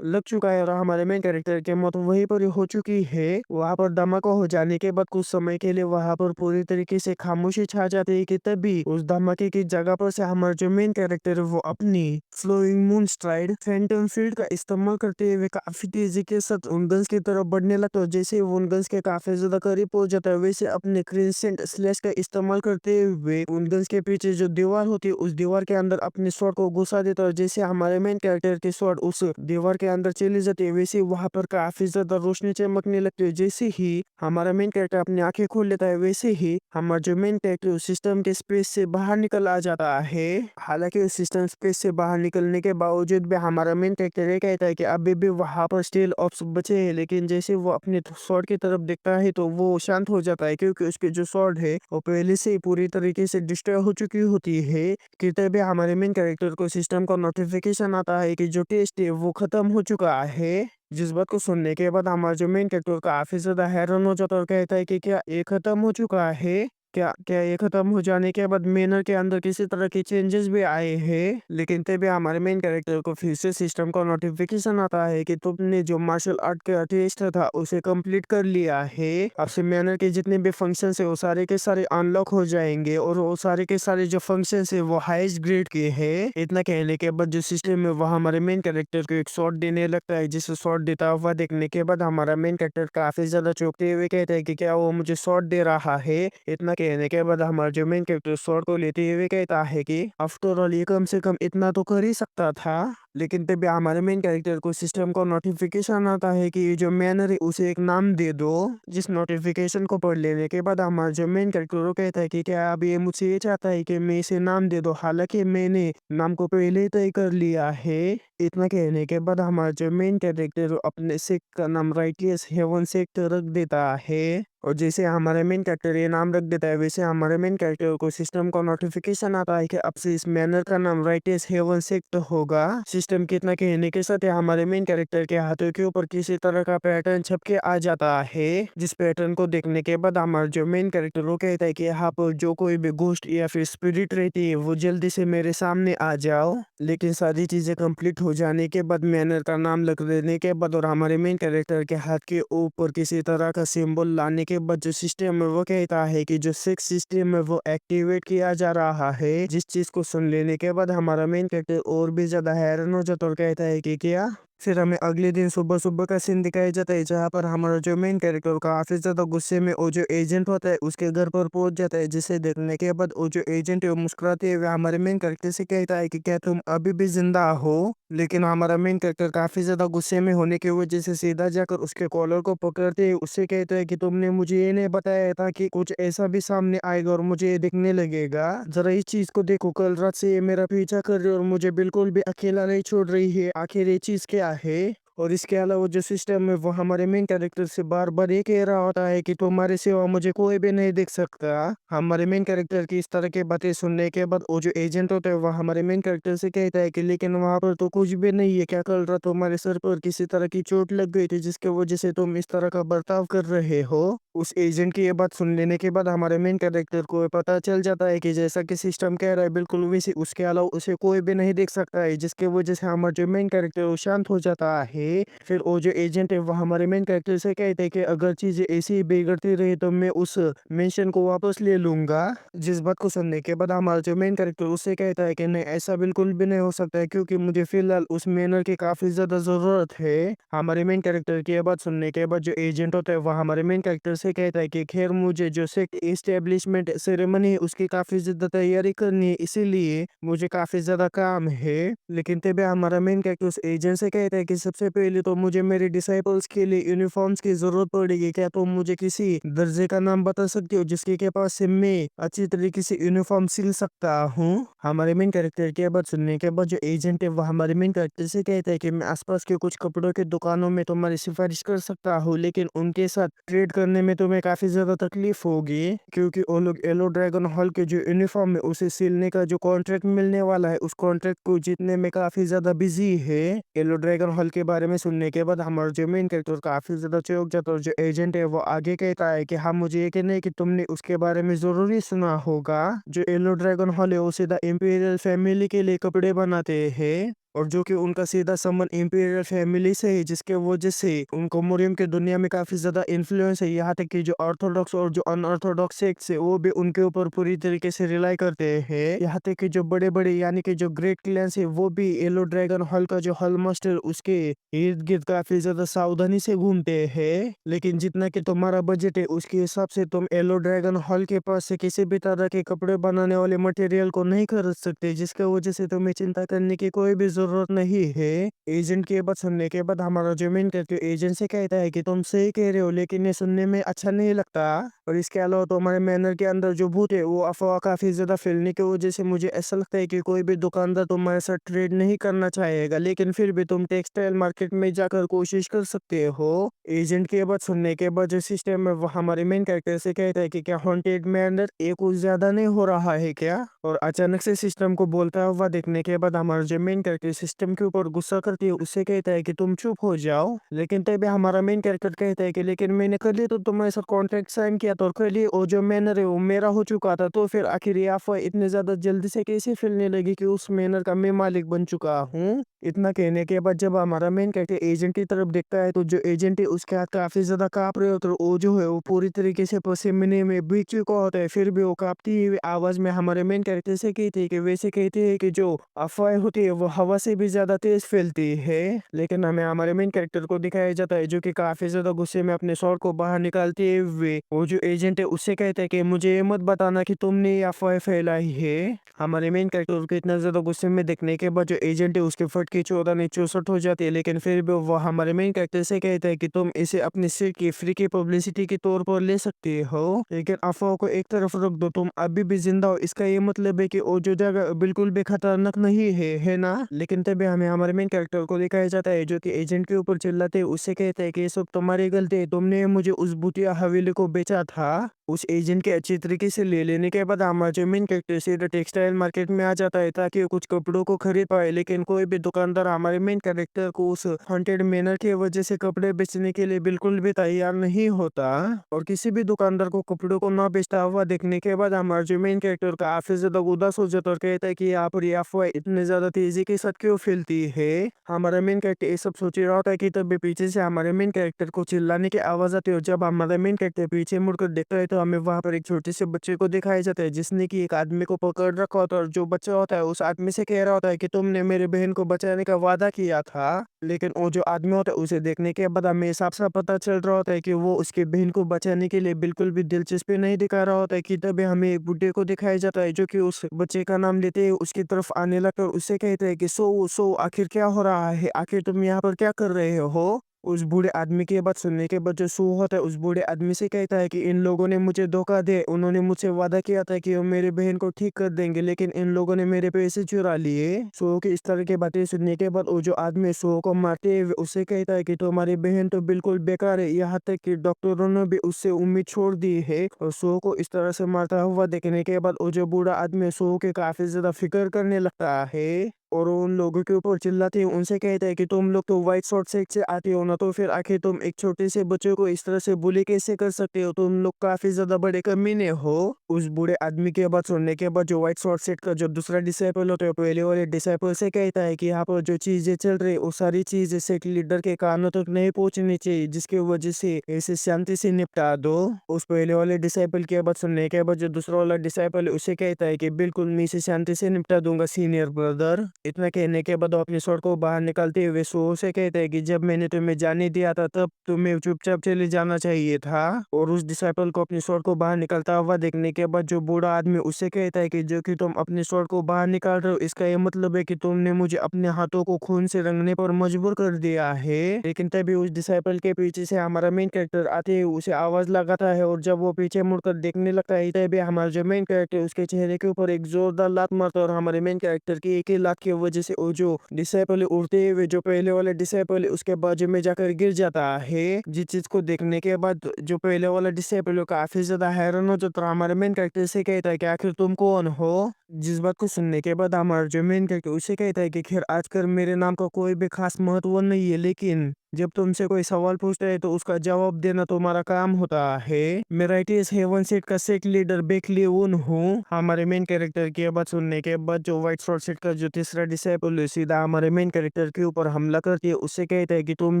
लग चुका है और हमारे मेन कैरेक्टर की मौत वहीं पर ही हो चुकी है। वहां पर धमाका हो जाने के बाद कुछ समय के लिए वहां पर पूरी तरीके से खामोशी छा जाती है कि तभी उस धमाके की जगह पर से हमारा जो मेन कैरेक्टर है वो अपनी flowing moon stride phantom field का इस्तेमाल करते हुए काफी तेजी के साथ उन गन्स की तरफ बढ़ने लगता है। जैसे वो उन गन्स के काफी ज्यादा करीब पहुंच जाता है वैसे अपने क्रिसेंट स्लैश का इस्तेमाल करते हुए उन गन्स के पीछे जो दीवार होती है उस दीवार के अंदर अपने स्वord को घुसा देता है। जैसे हमारे मेन कैरेक्टर की स्वord उस दीवार के अंदर चली जाती है वैसे वहां पर काफी ज्यादा रोशनी चमकने लगती है। जैसे ही हमारा मेन कैरेक्टर अपनी आंखें खोल लेता है वैसे ही हमारा जो मेन कैरेक्टर उस सिस्टम के स्पेस से बाहर निकल आ जाता है। हालांकि उस सिस्टम स्पेस से बाहर निकलने के बावजूद भी हमारा मेन कैरेक्टर ये कहता है कि अभी भी वहां पर स्टिल ऑप्स बचे हैं, लेकिन जैसे वो अपने स्वॉर्ड की तरफ देखता है तो वो शांत हो जाता है क्योंकि उसकी जो स्वॉर्ड है वो पहले से ही पूरी तरीके से डिस्ट्रॉय हो चुकी होती है। कि तभी हमारे मेन कैरेक्टर को सिस्टम का नोटिफिकेशन आता है कि जो टेस्ट है वो खत्म हो चुका है। जिस बात को सुनने के बाद हमारा जो मेन कैरेक्टर काफी ज्यादा हैरान हो जाता है और कहता है कि क्या ये खत्म हो चुका है। क्या क्या ये खत्म हो जाने के बाद मैनर के अंदर किसी तरह के चेंजेस भी आए हैं, लेकिन तभी हमारे मेन कैरेक्टर को फिर से सिस्टम का नोटिफिकेशन आता है कि तुमने जो मार्शल आर्ट का टेस्ट था उसे कंप्लीट कर लिया है। अब से मैनर के जितने भी फंक्शंस है वो सारे के सारे अनलॉक हो जाएंगे और वो सारे के सारे जो फंक्शंस है वो हाईएस्ट ग्रेड के हैं। इतना कहने के बाद जो सिस्टम है वो हमारे मेन कैरेक्टर को एक शॉट देने लगता है, जिसे शॉट देता हुआ देखने के बाद हमारा मेन कैरेक्टर काफी ज्यादा चौंकते हुए कहता है कि क्या वो मुझे शॉट दे रहा है। इतना कहने के बाद हमारा जो मेन कैरेक्टर शॉट को लेते हुए कहता है कि आफ्टर ऑल ये कम से कम इतना तो कर ही सकता था। लेकिन तभी हमारे मेन कैरेक्टर को सिस्टम को नोटिफिकेशन आता है कि ये जो मैनर है उसे एक नाम दे दो। जिस नोटिफिकेशन को पढ़ लेने के बाद हमारा जो मेन कैरेक्टर कहता है कि क्या अब ये मुझसे ये चाहता है कि मैं इसे नाम दे दो, हालांकि मैंने नाम को पहले ही तय कर लिया है। इतना कहने के बाद हमारा जो मेन कैरेक्टर अपने सेक्ट का नाम राइटियस हेवन सेक्ट रख देता है। और जैसे हमारे मेन कैरेक्टर ये नाम रख देता है वैसे हमारे मेन कैरेक्टर को सिस्टम का नोटिफिकेशन आता है कि अब से इस मैनर का नाम राइटियस हेवन सेक्ट होगा। सिस्टम के इतना कहने के साथ ही हमारे मेन कैरेक्टर के हाथों के ऊपर किसी तरह का पैटर्न छप के आ जाता है। जिस पैटर्न को देखने के बाद हमारा जो मेन कैरेक्टर वो कहता है कि यहाँ पर जो कोई भी घोस्ट या फिर स्पिरिट रहती है वो जल्दी से मेरे सामने आ जाओ। लेकिन सारी चीजें कंप्लीट हो जाने के बाद मैनर का नाम लिख देने के बाद और हमारे मेन कैरेक्टर के हाथ के ऊपर किसी तरह का सिंबल लाने के बाद जो सिस्टम है वो कहता है कि जो सिक्स सिस्टम है वो एक्टिवेट किया जा रहा है। जिस चीज को सुन लेने के बाद हमारा मेन कैरेक्टर और भी ज्यादा हैरान हो जाता है और कहता है कि क्या। फिर हमें अगले दिन सुबह सुबह का सीन दिखाया जाता है जहाँ पर हमारा जो मेन कैरेक्टर काफी ज्यादा गुस्से में वो जो एजेंट होता है उसके घर पर पहुंच जाता है, जिसे देखने के बाद वो जो एजेंट है वो मुस्कुराते हुए हमारे मेन कैरेक्टर से कहता है कि क्या तुम अभी भी जिंदा हो। लेकिन हमारा मेन कैरेक्टर काफी ज्यादा गुस्से में होने की वजह से सीधा जाकर उसके कॉलर को पकड़ते हुए उससे कहता है कि तुमने मुझे ये नहीं बताया था कि कुछ ऐसा भी सामने आएगा और मुझे ये दिखने लगेगा। जरा इस चीज को देखो, कल रात से ये मेरा पीछा कर रही है और मुझे बिल्कुल भी अकेला नहीं छोड़ रही है, आखिर ये चीज क्या है। और इसके अलावा जो सिस्टम है वो हमारे मेन कैरेक्टर से बार बार ये कह रहा होता है कि तुम्हारे सिवा मुझे कोई भी नहीं देख सकता। हमारे मेन कैरेक्टर की इस तरह की बातें सुनने के बाद वो जो एजेंट होता है वो हमारे मेन कैरेक्टर से कहता है कि लेकिन वहां पर तो कुछ भी नहीं है, क्या कल रात तुम्हारे सर पर किसी तरह की चोट लग गई थी जिसकी वजह से तुम इस तरह का बर्ताव कर रहे हो। उस एजेंट की ये बात सुन लेने के बाद हमारे मेन कैरेक्टर को ये पता चल जाता है कि जैसा कि सिस्टम कह रहा है बिल्कुल वैसे उसके अलावा उसे कोई भी नहीं देख सकता है, जिसके वजह से हमारा जो मेन कैरेक्टर वो शांत हो जाता है। फिर वो जो एजेंट है वो हमारे मेन कैरेक्टर से कहते हैं कि अगर चीजें ऐसी ही बिगड़ती रही तो मैं उस मेंशन को वापस ले लूंगा। जिस बात को सुनने के बाद हमारा जो मेन कैरेक्टर उससे कहता है कि नहीं ऐसा बिल्कुल भी नहीं हो सकता है क्योंकि मुझे फिलहाल उस मैनर की काफी ज्यादा जरूरत है। हमारे मेन कैरेक्टर की ये बात सुनने के बाद जो एजेंट होता है वो हमारे मेन कैरेक्टर से कहता है कि खैर मुझे जो सेक्ट एस्टेब्लिशमेंट सेरेमनी है उसकी काफी ज्यादा तैयारी करनी है, इसीलिए मुझे काफी ज्यादा काम है। लेकिन तभी हमारा मेन कैरेक्टर उस एजेंट से कहता है कि सबसे पहले तो मुझे मेरे डिसाइपल्स के लिए यूनिफॉर्म्स की जरूरत पड़ेगी, क्या तुम मुझे किसी दर्जे का नाम बता सकते हो जिसके के पास से मैं अच्छी तरीके से यूनिफॉर्म सिल सकता हूँ। हमारे मेन कैरेक्टर की बात सुनने के बाद जो एजेंट है वो हमारे मेन कैरेक्टर से कहता है कि मैं आसपास के कुछ कपड़ों की दुकानों में तुम्हारी सिफारिश कर सकता हूँ, लेकिन उनके साथ ट्रेड करने में तुम्हें काफी ज्यादा तकलीफ होगी क्योंकि वो लोग येलो ड्रैगन हॉल के जो यूनिफॉर्म है उसे सिलने का जो कॉन्ट्रैक्ट मिलने वाला है उस कॉन्ट्रैक्ट को जीतने में काफी ज्यादा बिजी है। येलो ड्रैगन हॉल के बारे में सुनने के बाद हमारा जो मेन कैरेक्टर काफी ज्यादा चौंक जाता है और जो एजेंट है वो आगे कहता है कि हाँ मुझे ये कहना है कि तुमने उसके बारे में जरूरी सुना होगा। जो येलो ड्रैगन हॉल है वो सीधा इंपीरियल फैमिली के लिए कपड़े बनाते हैं। और जो कि उनका सीधा संबंध इंपीरियल फैमिली से है, जिसके वजह से उनको मुरियम की दुनिया में काफी ज्यादा इन्फ्लुएंस है। यहाँ तक कि जो ऑर्थोडॉक्स और जो अनऑर्थोडॉक्स सेक्ट्स है वो भी उनके ऊपर पूरी तरीके से रिलाई करते हैं। यहाँ तक कि जो बड़े बड़े यानी कि जो ग्रेट क्लैंस है वो भी येलो ड्रैगन हॉल का जो हॉल मास्टर उसके इर्द गिर्द काफी ज्यादा सावधानी से घूमते हैं। लेकिन जितना कि तुम्हारा बजट है उसके हिसाब से तुम येलो ड्रैगन हॉल के पास से किसी भी तरह के कपड़े बनाने वाले मटेरियल को नहीं खरीद सकते, जिसके वजह से तुम्हें चिंता करने की कोई भी जरूरत नहीं है। एजेंट की बात सुनने के बाद हमारा जो मेन करके एजेंट से कहता है कि तुम सही कह रहे हो, लेकिन ये सुनने में अच्छा नहीं लगता। और इसके अलावा तुम्हारे मैनर के अंदर जो भूत है वो अफवाह काफी ज्यादा फैलने की वजह से मुझे ऐसा लगता है कि कोई भी दुकानदार तुम्हारे साथ ट्रेड नहीं करना चाहेगा, लेकिन फिर भी तुम टेक्सटाइल मार्केट में जाकर कोशिश कर सकते हो। एजेंट की बात सुनने के बाद जो सिस्टम है वो हमारे मेन कैरेक्टर से कहता है कि क्या हॉन्टेड मैनर एक कुछ ज्यादा नहीं हो रहा है क्या। और अचानक से सिस्टम को बोलता हुआ देखने के बाद हमारा जो मेन कैरेक्टर सिस्टम के ऊपर गुस्सा करती है, उससे कहता है कि तुम चुप हो जाओ। लेकिन तभी हमारा मेन कैरेक्टर कहता है कि लेकिन मैंने कल ही तो तुम्हारे साथ कॉन्ट्रैक्ट साइन किया था और कल ही वो जो मैनर है वो मेरा हो चुका था, तो फिर आखिर ये अफवाह इतने ज्यादा जल्दी से कैसे फैलने लगी कि उस मैनर का मैं मालिक बन चुका हूँ। इतना कहने के बाद जब हमारा मेन कैरेक्टर एजेंट की तरफ देखता है तो जो एजेंट है उसके हाथ काफी ज्यादा कांप रहे होते हैं। वो जो है वो पूरी तरीके से पसीने में भीग चुका होता है, फिर भी वो कांपती हुई आवाज में हमारे मेन कैरेक्टर से कहती है कि वैसे कहती है कि जो अफवाह होती है वो हवा से भी ज्यादा तेज फैलती है। लेकिन हमें हमारे मेन कैरेक्टर को दिखाया जाता है जो कि काफी ज्यादा गुस्से में अपने शॉट को बाहर निकालते हुए वो जो एजेंट है उससे कहता है कि मुझे ये मत बताना कि तुमने ये अफवाह फैलाई है। हमारे मेन कैरेक्टर को इतना ज्यादा गुस्से में देखने के बाद जो एजेंट है उसके फट की 14 हो जाती है, लेकिन फिर भी वो हमारे मेन कैरेक्टर से कहता है कि तुम इसे अपनी सिर की फ्री की पब्लिसिटी के तौर पर ले सकते हो, लेकिन अफवाह को एक तरफ रख दो, तुम अभी भी जिंदा हो, इसका ये मतलब है कि वो जो जगह बिल्कुल भी खतरनाक नहीं है ना। लेकिन तभी हमें हमारे मेन कैरेक्टर को दिखाया जाता है जो कि एजेंट के ऊपर चिल्लाते हैं, उससे कहता है कि ये सब तुम्हारी गलती है, तुमने मुझे उस भूतिया हवेली को बेचा था। उस एजेंट के अच्छी तरीके से ले लेने के बाद हमारा जो मेन कैरेक्टर सीधा टेक्सटाइल मार्केट में आ जाता है ताकि वो कुछ कपड़ों को खरीद पाए, लेकिन कोई भी दुकानदार हमारे मेन कैरेक्टर को उस हॉन्टेड मैनर की वजह से कपड़े बेचने के लिए बिल्कुल भी तैयार नहीं होता। और किसी भी दुकानदार को कपड़ों को ना बेचता हुआ देखने के बाद हमारा जो मेन कैरेक्टर काफी ज्यादा उदास हो जाता है और कहता है कि यहाँ पर ये अफवाह इतने ज्यादा तेजी के साथ क्यों फैलती है। हमारा मेन कैरेक्टर ये सब सोच रहा होता है कि तभी पीछे से हमारे मेन कैरेक्टर को चिल्लाने की आवाज आती है, और जब हमारा मेन कैरेक्टर पीछे मुड़कर देखता है तो हमें वहां पर एक छोटे से बच्चे को दिखाया जाता है जिसने कि एक आदमी को पकड़ रखा होता है, और जो बच्चा होता है उस आदमी से कह रहा होता है कि तुमने मेरे बहन को बचाने का वादा किया था। लेकिन वो जो आदमी होता है उसे देखने के बाद हमें साफ साफ पता चल रहा होता है कि वो उसके बहन को बचाने के लिए बिल्कुल भी दिलचस्पी नहीं दिखा रहा होता है। कि तभी हमें एक बुड्ढे को दिखाया जाता है जो कि उस बच्चे का नाम लेते हुए उसकी तरफ आने लगता है और उससे कहते हैं कि सो सो आखिर क्या हो रहा है, आखिर तुम यहाँ पर क्या कर रहे हो। उस बूढ़े आदमी की बात सुनने के बाद जो सू होता है उस बूढ़े आदमी से कहता है कि इन लोगों ने मुझे धोखा दे, उन्होंने मुझसे वादा किया था कि वो मेरे बहन को ठीक कर देंगे, लेकिन इन लोगों ने मेरे पैसे चुरा लिए। सो की इस तरह की बातें सुनने के बाद वो जो आदमी सो को मारते हुए उससे कहता है कि तुम्हारी बहन तो बिल्कुल बेकार है, यहाँ तक कि डॉक्टरों ने भी उससे उम्मीद छोड़ दी है। और सो को इस तरह से मारता हुआ देखने के बाद वो जो बूढ़ा आदमी सो के काफी ज्यादा फिक्र करने लगता है और उन लोगों के ऊपर चिल्लाते हैं, उनसे कहता है कि तुम लोग तो व्हाइट शॉर्ट सेक्ट से आते हो ना, तो फिर आखिर तुम एक छोटे से बच्चे को इस तरह से बुली कैसे कर सकते हो, तुम लोग काफी ज्यादा बड़े कमीने हो। उस बूढ़े आदमी की बात सुनने के बाद जो व्हाइट शॉर्ट सेट का जो दूसरा डिसाइपल होता है पहले वाले डिसाइपल से कहता है कि यहाँ पर जो चीजें चल रही वो सारी चीजें सेक्ट लीडर के कानों तक नहीं पहुंचनी चाहिए, जिसकी वजह से इसे शांति से निपटा दो। उस पहले वाले डिसाइपल की बात सुनने के बाद जो दूसरा वाला डिसाइपल उसे कहता है कि बिल्कुल मैं इसे शांति से निपटा दूंगा सीनियर ब्रदर। इतना कहने के बाद वो अपने शॉट को बाहर निकालते हुए सो से कहते हैं कि जब मैंने तुम्हें जाने दिया था तब तुम्हें चुपचाप चले जाना चाहिए था। और उस डिसाइपल को अपने शॉट को बाहर निकलता हुआ देखने के बाद जो बूढ़ा आदमी उससे कहता है कि जो कि तुम अपने शॉट को बाहर निकाल रहे हो इसका ये मतलब है कि तुमने मुझे अपने हाथों को खून से रंगने पर मजबूर कर दिया है। लेकिन तभी उस डिसाइपल के पीछे से हमारा मेन कैरेक्टर आते ही उसे आवाज लगाता है, और जब वो पीछे मुड़कर देखने लगता है तभी हमारा जो मेन कैरेक्टर उसके चेहरे के ऊपर एक जोरदार लात मारता है, और हमारे मेन कैरेक्टर की एक ही लात की वजह से वो जो डिसाइपल उड़ते हुए जो पहले वाला डिसाइपल उसके बाजू में जाकर गिर जाता है। जिस चीज को देखने के बाद जो पहले वाला डिसाइपल काफी ज्यादा हैरान हो जाता है, हमारे मेन कैरेक्टर से कहता है कि आखिर तुम कौन हो। जिस बात को सुनने के बाद हमारा जो मेन कैरेक्टर उसे कहता है कि खैर आजकल मेरे नाम का कोई भी खास महत्व नहीं है, लेकिन जब तुमसे कोई सवाल पूछता है तो उसका जवाब देना तुम्हारा काम होता है। मैं राइटियस हेवन सेट का सेट लीडर बेकलीन हूँ। हमारे मेन कैरेक्टर की बात सुनने के बाद जो व्हाइट शॉर्ट सेट का जो तीसरा डिसाइपल सीधा हमारे मेन कैरेक्टर के ऊपर हमला करती है। उससे कहता है कि तुम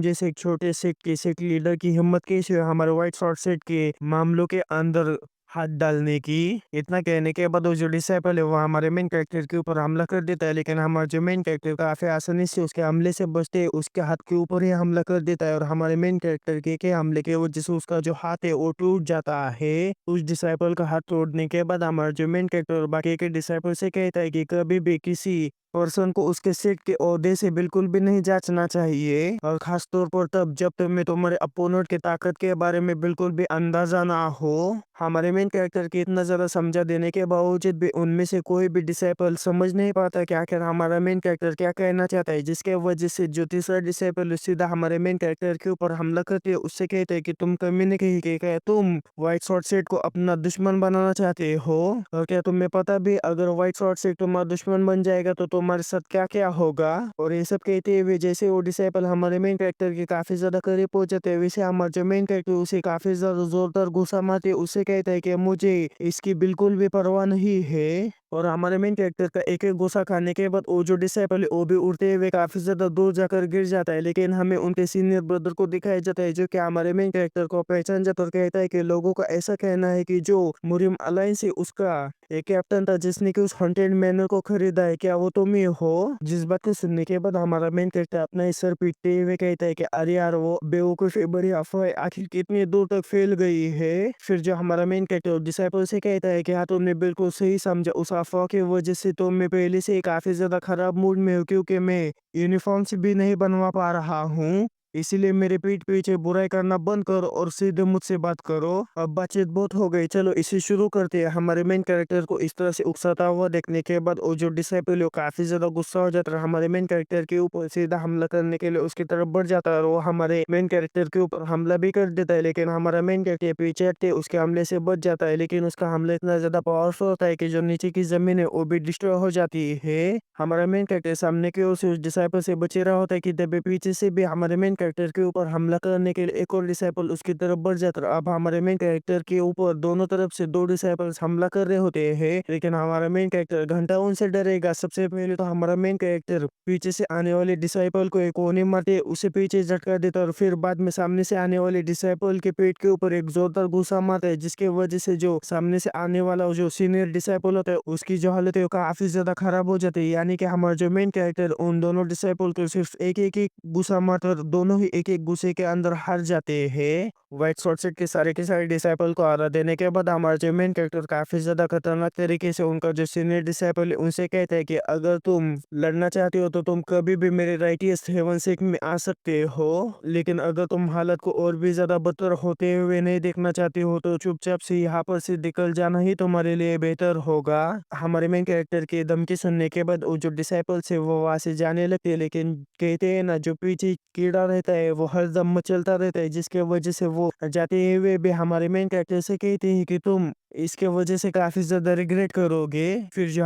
जैसे एक छोटे सेट के सेट लीडर की हिम्मत कैसे है हमारे व्हाइट शॉर्ट सेट के मामलों के अंदर हाथ डालने की। इतना कहने के बाद वो जो डिसाइपल है वो हमारे मेन कैरेक्टर के ऊपर हमला कर देता है, लेकिन हमारा जो मेन कैरेक्टर काफी आसानी से उसके हमले से बचते है, उसके हाथ के ऊपर ही हमला कर देता है और हमारे मेन कैरेक्टर के हमले के वजह से उसका जो हाथ है वो टूट जाता है। उस डिसाइपल का हाथ तोड़ने के बाद हमारा जो मेन कैरेक्टर और बाकी के डिसाइपल से कहता है कि कभी भी किसी पर्सन को उसके सेट के ओहदे से बिल्कुल भी नहीं जांचना चाहिए, और खास तौर पर तब जब तुम्हें तुम्हारे अपोनेंट की ताकत के बारे में बिल्कुल भी अंदाजा ना हो। हमारे मेन कैरेक्टर के इतना ज़्यादा समझा देने के बावजूद भी उनमें से कोई भी डिसाइपल समझ नहीं पाता कि आखिर हमारा मेन कैरेक्टर क्या कहना चाहता है, जिसके वजह से जो तीसरा डिसाइपल सीधा हमारे मेन कैरेक्टर के ऊपर हमला करते है। उससे कहते हैं कि तुम कभी नहीं कही कि क्या तुम व्हाइट शॉर्ट सेट को अपना दुश्मन बनाना चाहते हो, और क्या तुम्हें पता भी अगर व्हाइट शॉर्ट सेट तुम्हारा दुश्मन बन जाएगा तो तुम्हारे साथ क्या क्या होगा। और ये सब कहते हुए जैसे वो डिसाइपल हमारे मेन कैरेक्टर के काफी ज्यादा करीब पहुंचते हैं, वैसे हमारे जो मेन कैरेक्टर उसे काफी ज्यादा जोरदार गुस्सा मारते हैं। उससे कहता है कि मुझे इसकी बिल्कुल भी परवाह नहीं है। और हमारे मेन कैरेक्टर का एक एक गुस्सा खाने के बाद वो जो डिसाइपल है वो भी उड़ते हुए काफी ज्यादा दूर जाकर गिर जाता है, लेकिन हमें उनके सीनियर ब्रदर को दिखाया जाता है जो कि हमारे मेन कैरेक्टर को पहचान जाता है और कहता है कि लोगों का ऐसा कहना है कि जो मुरिम अलायंस है उसका एक कैप्टन था जिसने कि उस हॉन्टेड मैनर को खरीदा है, क्या वो तुम ही हो। जिस बात को सुनने के बाद हमारा मेन कैरेक्टर अपना ही सर पीटते हुए कहता है कि अरे यार वो बेवकूफ़ी बड़ी अफवाह आखिर कितनी दूर तक फैल गई है। फिर जो हमारा मेन कैरेक्टर डिसाइपल से कहता है कि हाँ तुमने बिल्कुल सही समझा, उस अफवाह की वजह से तो मैं पहले से ही काफी ज्यादा खराब मूड में हूँ, क्योंकि मैं यूनिफॉर्म्स भी नहीं बनवा पा रहा हूँ। इसीलिए मेरे पीठ पीछे बुराई करना बंद करो और सीधे मुझसे बात करो। अब बातचीत बहुत हो गई, चलो इसे शुरू करते हैं। हमारे मेन कैरेक्टर को इस तरह से उकसाता हुआ देखने के बाद वो जो डिसाइपल है वो काफी ज्यादा गुस्सा हो जाता है, हमारे मेन कैरेक्टर के ऊपर सीधा हमला करने के लिए उसकी तरफ बढ़ जाता है और वो हमारे मेन कैरेक्टर के ऊपर हमला भी कर देता है। लेकिन हमारा मेन कैरेक्टर पीछे हटते उसके हमले से बच जाता है, लेकिन उसका हमला इतना ज्यादा पावरफुल होता है कि जो नीचे की जमीन है वो भी डिस्ट्रॉय हो जाती है। हमारा मेन कैरेक्टर सामने की ओर से उस डिसाइपल से बचे रहा होता है कि तभी पीछे से भी हमारे मेन कैरेक्टर के ऊपर हमला करने के लिए एक और डिसाइपल उसकी तरफ बढ़ जाता है। अब हमारे मेन कैरेक्टर के ऊपर दोनों तरफ से दो डिसाइपल्स हमला कर रहे होते हैं, लेकिन हमारा मेन कैरेक्टर घंटा उनसे डरेगा। सबसे पहले तो हमारा मेन कैरेक्टर पीछे से आने वाले डिसाइपल को एक कोने मारते उसे पीछे झटका देता है और फिर बाद में सामने से आने वाले डिसाइपल के पेट के ऊपर एक जोरदार घुसा मारता है, जिसके वजह से जो सामने से आने वाला जो सीनियर डिसाइपल होता है उसकी जो हालत है वो काफी ज्यादा खराब हो जाती है। यानी कि हमारा जो मेन कैरेक्टर उन दोनों डिसाइपल को सिर्फ एक एक एक गुस्सा मारकर दोनों ही एक एक गुस्से के अंदर हार जाते हैं। व्हाइट शॉर्ट सेट के सारे डिसाइपल को हरा देने के बाद हमारा जो मेन कैरेक्टर काफी ज्यादा खतरनाक तरीके से उनका जो सीनियर डिसाइपल है उनसे कहता है कि अगर तुम लड़ना चाहते हो तो तुम कभी भी मेरे राइटियस हेवन सेक में आ सकते हो, लेकिन अगर तुम हालत को और भी ज्यादा बदतर होते हुए नहीं देखना चाहते हो तो चुपचाप से यहाँ पर से निकल जाना ही तुम्हारे लिए बेहतर होगा। हमारे मेन कैरेक्टर की धमकी सुनने के बाद वो जो डिसाइपल्स है वो वहां से जाने लगते हैं, लेकिन कहते हैं ना जो पीछे कीड़ा रहता है वो हर दम मचलता रहता है, जिसके वजह से वो जाते हुए भी हमारे मेन कैरेक्टर से कहते हैं कि तुम इसके वजह से काफी ज्यादा रिग्रेट करोगे। फिर जो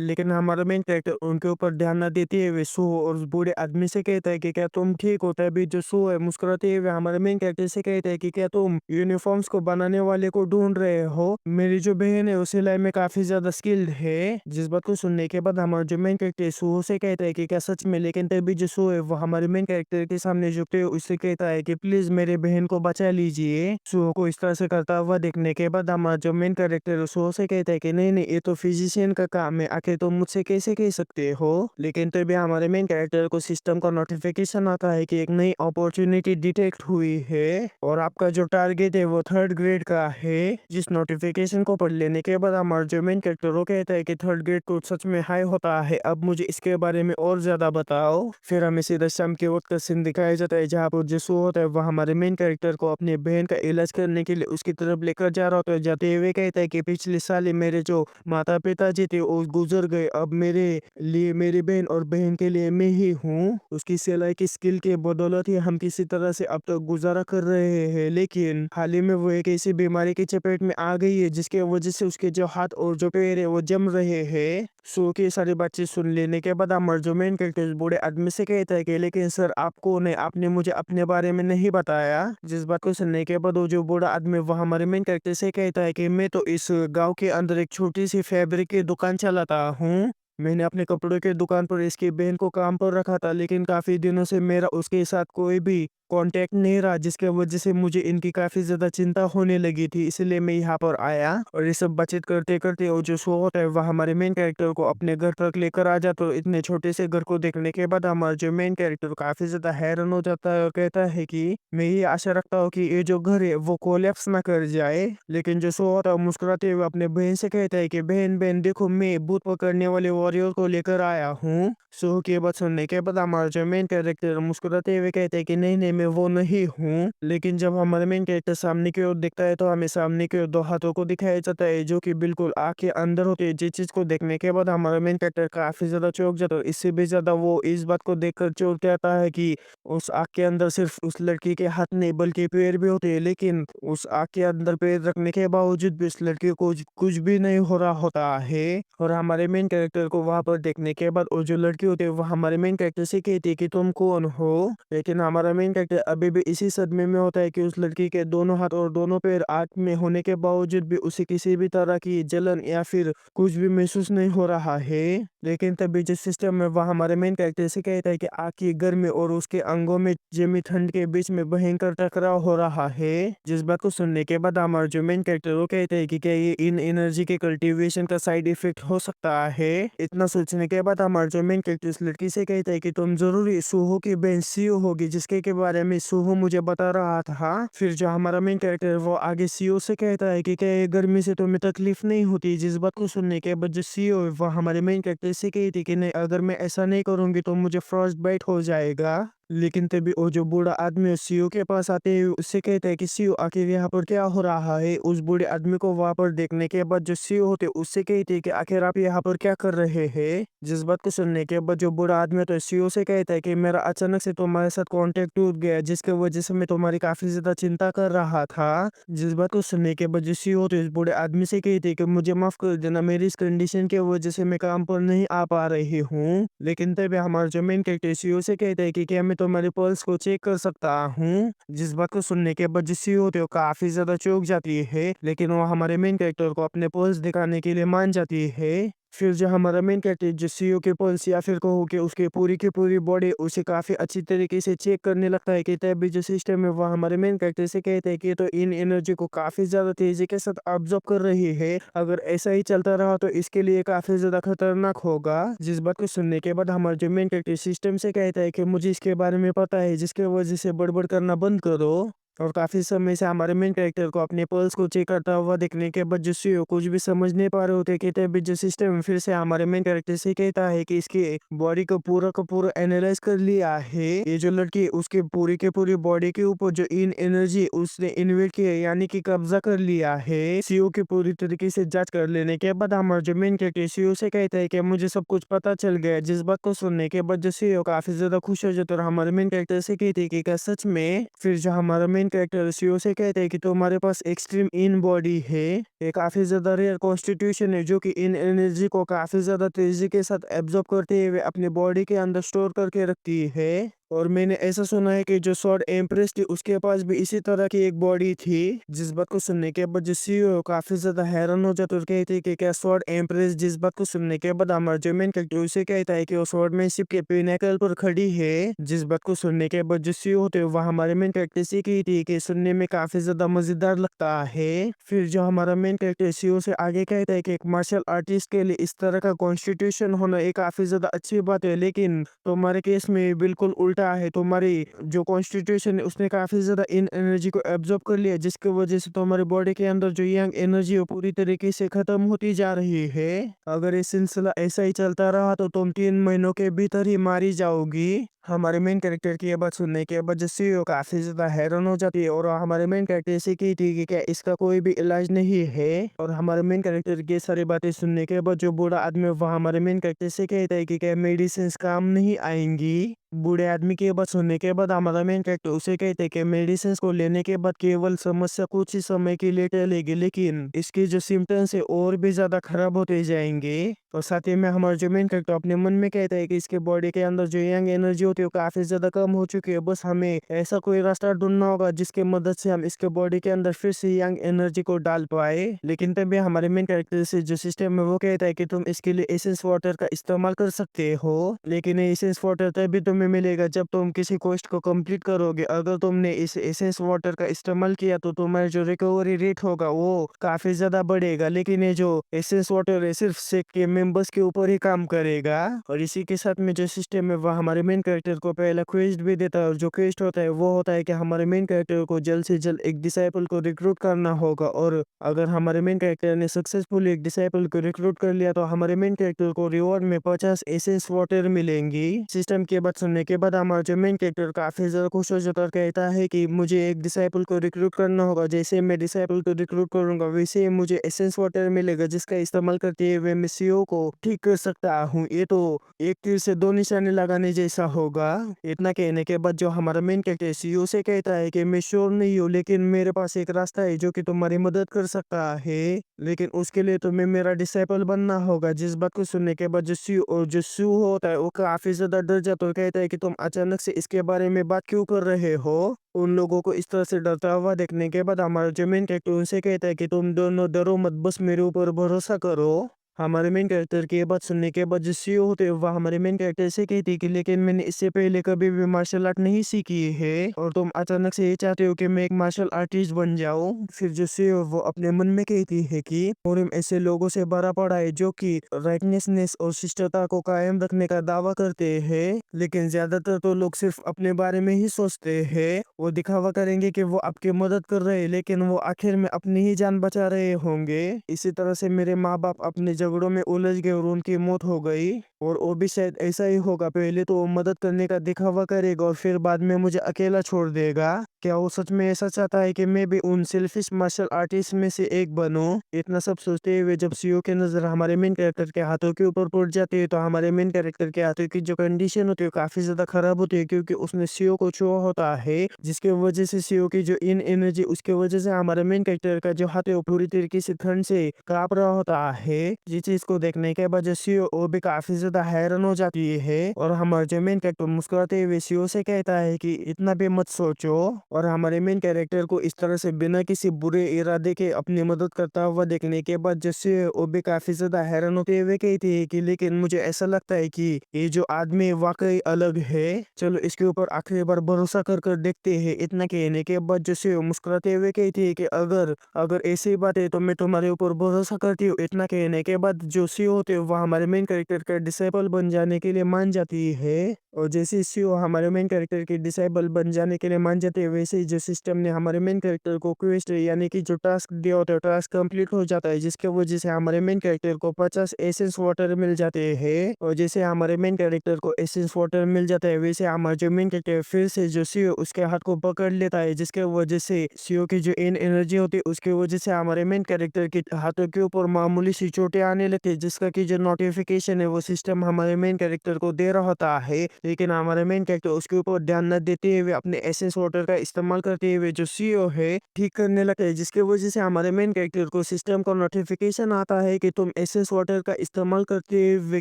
लेकिन हमारा मेन कैरेक्टर उनके ऊपर ध्यान न देते हुए सो और उस बूढ़े आदमी से कहता है कि क्या तुम ठीक हो। तभी जो सो है मुस्कुराते हुए हमारे मेन कैरेक्टर से कहता है कि क्या तुम यूनिफॉर्म्स को बनाने वाले को ढूंढ रहे हो। मेरी जो बहन है उस सिलाई में काफी ज्यादा स्किल्ड है। जिस बात को सुनने के बाद हमारा जो मेन कैरेक्टर सो से कहता है कि क्या सच में, लेकिन तभी जो सो है वो हमारे मेन कैरेक्टर के सामने झुकते हुए उससे कहता है कि प्लीज मेरे बहन को बचा लीजिए। सो को इस तरह से करता हुआ देखने के बाद हमारा जो मेन कैरेक्टर सो से कहता है कि नहीं नहीं ये तो फिजिशियन का काम है, आखिर तुम मुझसे कैसे कह सकते हो। लेकिन तभी हमारे मेन कैरेक्टर को सिस्टम का नोटिफिकेशन आता है कि एक नई अपॉर्चुनिटी डिटेक्ट हुई है और आपका जो टारगेट है वो थर्ड ग्रेड का है। जिस नोटिफिकेशन को पढ़ लेने के बाद हमारा जो मेन कैरेक्टर वो कहता है कि थर्ड ग्रेड तो सच में हाई होता है, अब मुझे इसके बारे में और ज्यादा बताओ। फिर हमें सीधा शाम के वक्त का सीन दिखाया जाता है जहाँ पर जो सो होता है वह हमारे मेन कैरेक्टर को अपने बहन का इलाज करने के लिए उसकी तरफ लेकर जा रहा होता है। जाते मुस्कुराते हुए कहता है कि पिछले साल ही मेरे जो माता-पिता जी थे वो गुज़र गए। अब मेरे लिए मेरी बहन और बहन के लिए मैं ही हूँ। उसकी सिलाई की स्किल के बदौलत ही हम किसी तरह से अब तक गुज़ारा कर रहे हैं। लेकिन हाल ही में वो एक ऐसी बीमारी की चपेट में आ गई है जिसकी वज़ह से उसके जो हाथ और जो पैर है वो जम रहे हैं। शो की सारी बातचीत सुन लेने के बाद अमर जो मेन कैरेक्टर बूढ़े आदमी से कहता है कि लेकिन सर आपको नहीं, आपने मुझे अपने बारे में नहीं बताया। जिस बात को सुनने के बाद वो जो बूढ़ा आदमी वो हमारे मेन कैरेक्टर से कहता है कि मैं तो इस गांव के अंदर एक छोटी सी फैब्रिक की दुकान चलाता हूँ। मैंने अपने कपड़ों की दुकान पर इसकी बहन को काम पर रखा था, लेकिन काफी दिनों से मेरा उसके साथ कोई भी कांटेक्ट नहीं रहा, जिसके वजह से मुझे इनकी काफी ज्यादा चिंता होने लगी थी। इसलिए मैं यहाँ पर आया और ये सब बातचीत करते करते वो जो शो होता है वह हमारे मेन कैरेक्टर को अपने घर तक लेकर आ जाता है। इतने छोटे से घर को देखने के बाद हमारा जो मेन कैरेक्टर काफी ज्यादा हैरान हो जाता है और कहता है कि मैं ये आशा रखता हूँ कि ये जो घर है वो कोलैप्स ना कर जाए। लेकिन जो शो होता है मुस्कुराते हुए अपने बहन से कहता है कि बहन बहन देखो, मैं भूत पकड़ने वाले वॉरियर को लेकर आया हूँ। शो की बात सुनने के बाद हमारा जो मेन कैरेक्टर मुस्कुराते हुए कहते हैं कि नहीं नहीं, मैं वो नहीं हूँ। लेकिन जब हमारा मेन कैरेक्टर सामने की ओर देखता है तो हमें सामने की ओर दो हाथों को दिखाया जाता है जो कि बिल्कुल आँख के अंदर होते हैं। जिस चीज को देखने के बाद हमारा मेन कैरेक्टर काफी ज्यादा चौंक जाता है। इससे भी ज्यादा वो इस बात को देखकर चौंक जाता है कि उस आँख के अंदर सिर्फ उस लड़की के हाथ नहीं बल्कि पैर भी होते हैं। लेकिन उस आँख के अंदर पैर रखने के बावजूद भी उस लड़की को कुछ भी नहीं हो रहा होता है। और हमारे मेन कैरेक्टर को वहां पर देखने के बाद वो जो लड़की होती है वो हमारे मेन कैरेक्टर से कहती है कि तुम कौन हो। लेकिन हमारा मेन कैरेक्टर अभी भी इसी सदमे में होता है कि उस लड़की के दोनों हाथ और दोनों पैर आँख में होने के बावजूद भी उसे किसी भी तरह की जलन या फिर कुछ भी महसूस नहीं हो रहा है। लेकिन तभी जिस सिस्टम में वह हमारे मेन कैरेक्टर से कहता है कि आग की गर्मी और उसके अंगों में जमी ठंड के बीच में भयंकर टकराव हो रहा है। जिस बात को सुनने के बाद हमारा जो मेन कैरेक्टर वो कहते हैं कि क्या ये इन एनर्जी के कल्टीवेशन का साइड इफेक्ट हो सकता है। इतना सोचने के बाद हमारा जो मेन कैरेक्टर इस लड़की से कहता है कि तुम जरूरी सूहो की बहन सीओ होगी जिसके के बारे में सूहो मुझे बता रहा था। फिर जो हमारा मेन कैरेक्टर वो आगे सीओ से कहता है कि क्या ये गर्मी से तुम्हें तकलीफ नहीं होती। जिस बात को सुनने के बाद जो सीओ है वो हमारे मेन कैरेक्टर से कहती कि नहीं, अगर मैं ऐसा नहीं करूंगी तो मुझे फ्रॉस्ट बाइट हो जाएगा। लेकिन तभी वो जो बूढ़ा आदमी सीओ के पास आते हुए उससे कहता है कि सीओ आखिर यहाँ पर क्या हो रहा है। उस बूढ़े आदमी को वहां पर देखने के बाद जो सीओ होते उससे कहते हैं कि आखिर आप यहाँ पर क्या कर रहे हैं। जिस बात को सुनने के बाद जो बूढ़ा आदमी तो सीओ से कहता है कि मेरा अचानक से तुम्हारे साथ कांटेक्ट टूट गया जिसकी वजह से मैं तुम्हारी काफी ज्यादा चिंता कर रहा था। जिस बात को सुनने के बाद जो सीओ तो इस बूढ़े आदमी से कहते हैं कि मुझे माफ कर देना, मेरी इस कंडीशन की वजह से मैं काम पर नहीं आ पा रही हूँ। लेकिन तभी हमारा जो मेन कैरेक्टर सीओ से कहता है कि क्या मैं तुम्हारे पल्स को चेक कर सकता हूँ। जिस बात को सुनने के बाद जो सीओ होती है वो काफी ज्यादा चौंक जाती है, लेकिन वो हमारे मेन कैरेक्टर को अपने पल्स दिखाने के लिए मान जाती है। फिर जो हमारा मेन कैरेक्टर जो सीओ के पल्स या फिर कहो कि उसके पूरी की पूरी बॉडी उसे काफी अच्छी तरीके से चेक करने लगता है कि तभी जो सिस्टम है वो हमारे मेन कैरेक्टर से कहते हैं कि तो इन एनर्जी को काफी ज्यादा तेजी के साथ ऑब्जर्व कर रही है। अगर ऐसा ही चलता रहा तो इसके लिए काफी ज्यादा खतरनाक होगा। जिस बात को सुनने के बाद हमारा जो मेन कैरेक्टर सिस्टम से कहता है कि मुझे इसके बारे में पता है, जिसके वजह से बड़बड़ करना बंद करो। और काफी समय से हमारे मेन कैरेक्टर को अपने पल्स को चेक करता हुआ देखने के बाद जो सीईओ कुछ भी समझ नहीं पा रहे होते कि तभी जो सिस्टम फिर से हमारे मेन कैरेक्टर से कहता है कि इसकी बॉडी को पूरा का पूरा एनालाइज कर लिया है। ये जो लड़की उसके पूरी के पूरी बॉडी के ऊपर जो इन एनर्जी उसने इन्वेट किया यानी कि कब्जा कर लिया है। सीईओ की पूरी तरीके से जांच कर लेने के बाद हमारा जो मेन कैरेक्टर सीईओ से कहता है कि मुझे सब कुछ पता चल गया। जिस बात को सुनने के बाद जो सीईओ काफी ज्यादा खुश हो जाता है और हमारे मेन कैरेक्टर से कहते हैं कि क्या सच में। फिर जो हमारा मेन कैरेक्टर सीईओ से कहते हैं कि तुम्हारे पास एक्सट्रीम इन बॉडी है, ये काफी ज्यादा रेयर कॉन्स्टिट्यूशन है जो कि इन एनर्जी को काफी ज्यादा तेजी के साथ एब्जॉर्ब करते हुए अपने बॉडी के अंदर स्टोर करके रखती है। और मैंने ऐसा सुना है कि जो स्वॉर्ड एम्प्रेस थी उसके पास भी इसी तरह की एक बॉडी थी। जिस बात को सुनने के बाद जो सीईओ काफी ज्यादा हैरान हो जाता है और कहते हैं कि क्या स्वॉर्ड एम्प्रेस। जिस बात को सुनने के बाद हमारा जो मेन कैरेक्टर उसे कहता है कि वो स्वॉर्डमैनशिप के पिनाकल पर खड़ी है। जिस बात को सुनने के बाद जो सीईओ होते हैं वह हमारे मेन कैरेक्टर से कहती है कि सुनने में काफी ज्यादा मजेदार लगता है। फिर जो हमारा मेन कैरेक्टर सीईओ से आगे कहता है कि एक मार्शल आर्टिस्ट के लिए इस तरह का कॉन्स्टिट्यूशन होना एक काफी ज्यादा अच्छी बात है, लेकिन तुम्हारे केस में बिल्कुल उल्टा है। तुम्हारी जो कॉन्स्टिट्यूशन है उसने काफी ज्यादा इन एनर्जी को एब्जॉर्ब कर लिया जिसकी वजह से तुम्हारी बॉडी के अंदर जो यंग एनर्जी है पूरी तरीके से खत्म होती जा रही है। अगर ये सिलसिला ऐसा ही चलता रहा तो तुम 3 महीनों के भीतर ही मारी जाओगी। हमारे मेन कैरेक्टर की ये बात सुनने के बाद जो सीईओ काफ़ी ज़्यादा हैरान हो जाती है और हमारे मेन कैरेक्टर से कहती है कि क्या इसका कोई भी इलाज नहीं है। और हमारे मेन कैरेक्टर की ये सारी बातें सुनने के बाद जो बूढ़ा आदमी है, वो हमारे मेन कैरेक्टर से कहता है कि क्या मेडिसिन काम नहीं आएंगी। बूढ़े आदमी की ये बात सुनने के बाद हमारा मेन कैरेक्टर उसे कहते हैं कि मेडिसिन को लेने के बाद केवल समस्या कुछ ही समय के लिए टलेगी, लेकिन इसके जो सिम्टम्स है और भी ज्यादा खराब होते जाएंगे। और साथ ही में हमारा जो मेन कैरेक्टर अपने मन में कहता है कि इसके बॉडी के अंदर जो यंग एनर्जी होती है वो काफी ज्यादा कम हो चुकी है। बस हमें ऐसा कोई रास्ता ढूंढना होगा जिसके मदद से हम इसके बॉडी के अंदर फिर से यंग एनर्जी को डाल पाए। लेकिन तभी हमारे मेन कैरेक्टर से जो सिस्टम है वो कहता है कि तुम इसके लिए एसेंस वाटर का इस्तेमाल कर सकते हो, लेकिन एसेंस वाटर तभी तुम्हें मिलेगा जब तुम किसी क्वेस्ट को कंप्लीट करोगे। अगर तुमने इस एसेंस वाटर का इस्तेमाल किया तो तुम्हारा जो रिकवरी रेट होगा वो काफी ज्यादा बढ़ेगा, लेकिन ये जो एसेंस वाटर है सिर्फ सेक के मेंबर्स के ऊपर ही काम करेगा। और इसी के साथ में जो सिस्टम है वह हमारे मेन कैरेक्टर को पहला क्वेस्ट भी देता है, और जो क्वेस्ट होता है वो होता है कि हमारे मेन कैरेक्टर को जल्द से जल्द एक डिसाइपल को रिक्रूट करना होगा। और अगर हमारे मेन कैरेक्टर ने सक्सेसफुली एक डिसाइपल को रिक्रूट कर लिया तो हमारे मेन कैरेक्टर को रिवॉर्ड में 50 एसेंस वाटर मिलेंगी। सिस्टम की बात सुनने के बाद हमारा जो मेन कैरेक्टर काफी ज्यादा खुश हो जाता है और कहता है कि मुझे एक डिसाइपल को रिक्रूट करना होगा। जैसे मैं डिसाइपल को रिक्रूट करूंगा वैसे ही मुझे एसेंस वाटर मिलेगा जिसका इस्तेमाल करते हुए मैं सीईओ को ठीक कर सकता हूँ। ये तो एक तीर से दो निशाने लगाने जैसा होगा। इतना कहने के बाद जो हमारा मेन कैरेक्टर सीईओ से कहता है कि मैं श्योर नहीं हूँ, लेकिन मेरे पास एक रास्ता है जो कि तुम्हारी मदद कर सकता है, लेकिन उसके लिए तुम्हें मेरा डिसाइपल बनना होगा। जिस बात को सुनने के बाद जो सू होता है वो काफी ज्यादा डर जाता है, कहता है कि तुम अचानक से इसके बारे में बात क्यों कर रहे हो। उन लोगों को इस तरह से डरता हुआ देखने के बाद हमारा जो मेन कैरेक्टर उनसे कहता है कि तुम दोनों डरो मत, बस मेरे ऊपर भरोसा करो। हमारे मेन कैरेक्टर की ये बात सुनने के बाद जो सीईओ होते हैं वह हमारे मेन कैरेक्टर से कहती है कि लेकिन मैंने इससे पहले कभी भी मार्शल आर्ट नहीं सीखी है और तुम अचानक से ये चाहते हो कि मैं एक मार्शल आर्टिस्ट बन जाऊं। फिर जो सीईओ वो अपने मन में कहती है कि फोरम ऐसे लोगों से भरा पड़ा है जो कि राइटनेसनेस और शिष्टता को कायम रखने का दावा करते हैं, लेकिन ज्यादातर तो लोग सिर्फ अपने बारे में ही सोचते हैं। वो दिखावा करेंगे कि वो आपकी मदद कर रहे हैं, लेकिन वो आखिर में अपनी ही जान बचा रहे होंगे। इसी तरह से मेरे माँ बाप अपने झगड़ों में उलझ गए और उनकी मौत हो गई, और वो भी शायद ऐसा ही होगा। पहले तो वो मदद करने का दिखावा करेगा और फिर बाद में मुझे अकेला छोड़ देगा। क्या वो सच में ऐसा चाहता है कि मैं भी उन सेल्फिश मार्शल आर्टिस्ट में से एक बनूं? इतना सब सोचते हुए जब सीईओ की नजर हमारे मेन कैरेक्टर के हाथों के ऊपर पड़ जाती है तो हमारे मेन कैरेक्टर के हाथों की जो कंडीशन होती है काफी ज्यादा खराब होती है, क्योंकि उसने सीईओ को छुआ होता है, जिसके वजह से सीईओ की जो इन एनर्जी उसके वजह से हमारे मेन कैरेक्टर का जो हाथ है वो पूरी तरीके से ठंड से कांप रहा होता है। जिस चीज को देखने के बाद जो सीईओ वो भी काफी ज्यादा हैरान हो जाती है, और हमारे जो मेन कैरेक्टर मुस्कुराते हुए सीईओ से कहता है कि इतना भी मत सोचो। और हमारे मेन कैरेक्टर को इस तरह से बिना किसी बुरे इरादे के अपनी मदद करता हुआ देखने के बाद जैसे वो भी काफी ज्यादा हैरान होते हुए कहती है कि लेकिन मुझे ऐसा लगता है कि ये जो आदमी वाकई अलग है, चलो इसके ऊपर आखिरी बार भरोसा कर कर देखते हैं। इतना कहने के बाद जैसे वो मुस्कुराते हुए कहती है कि अगर अगर ऐसी बात है तो मैं तुम्हारे ऊपर भरोसा करती हूँ। इतना कहने के बाद जो सी होते हैं वह हमारे मेन कैरेक्टर का डिसेबल बन जाने के लिए मान जाती है, और जैसे सीईओ हमारे मेन कैरेक्टर के डिसेबल बन जाने के लिए मान जाते हैं वैसे ही जो सिस्टम ने हमारे मेन कैरेक्टर को क्वेस्ट यानी कि जो टास्क दिया होता है टास्क कंप्लीट हो जाता है, जिसके वजह से हमारे मेन कैरेक्टर को 50 एसेंस वाटर मिल जाते हैं। और जैसे हमारे मेन कैरेक्टर को एसेंस वाटर मिल जाता है वैसे हमारे जो मेन कैरेक्टर फिर से जो सीईओ उसके हाथ को पकड़ लेता है, जिसके वजह से सीईओ की जो इन एनर्जी होती है उसकी वजह से हमारे मेन कैरेक्टर के हाथों के ऊपर मामूली सी चोटें आने लगती है, जिसका की जो नोटिफिकेशन है वो सिस्टम हमारे मेन कैरेक्टर को दे रहा होता है। लेकिन हमारे मेन कैरेक्टर उसके ऊपर ध्यान न देते हुए अपने एसेंस वाटर का इस्तेमाल करते हुए जो सीईओ है ठीक करने लगता है, जिसके वजह से हमारे मेन कैरेक्टर को सिस्टम का नोटिफिकेशन आता है कि तुम एसेंस वाटर का इस्तेमाल करते हुए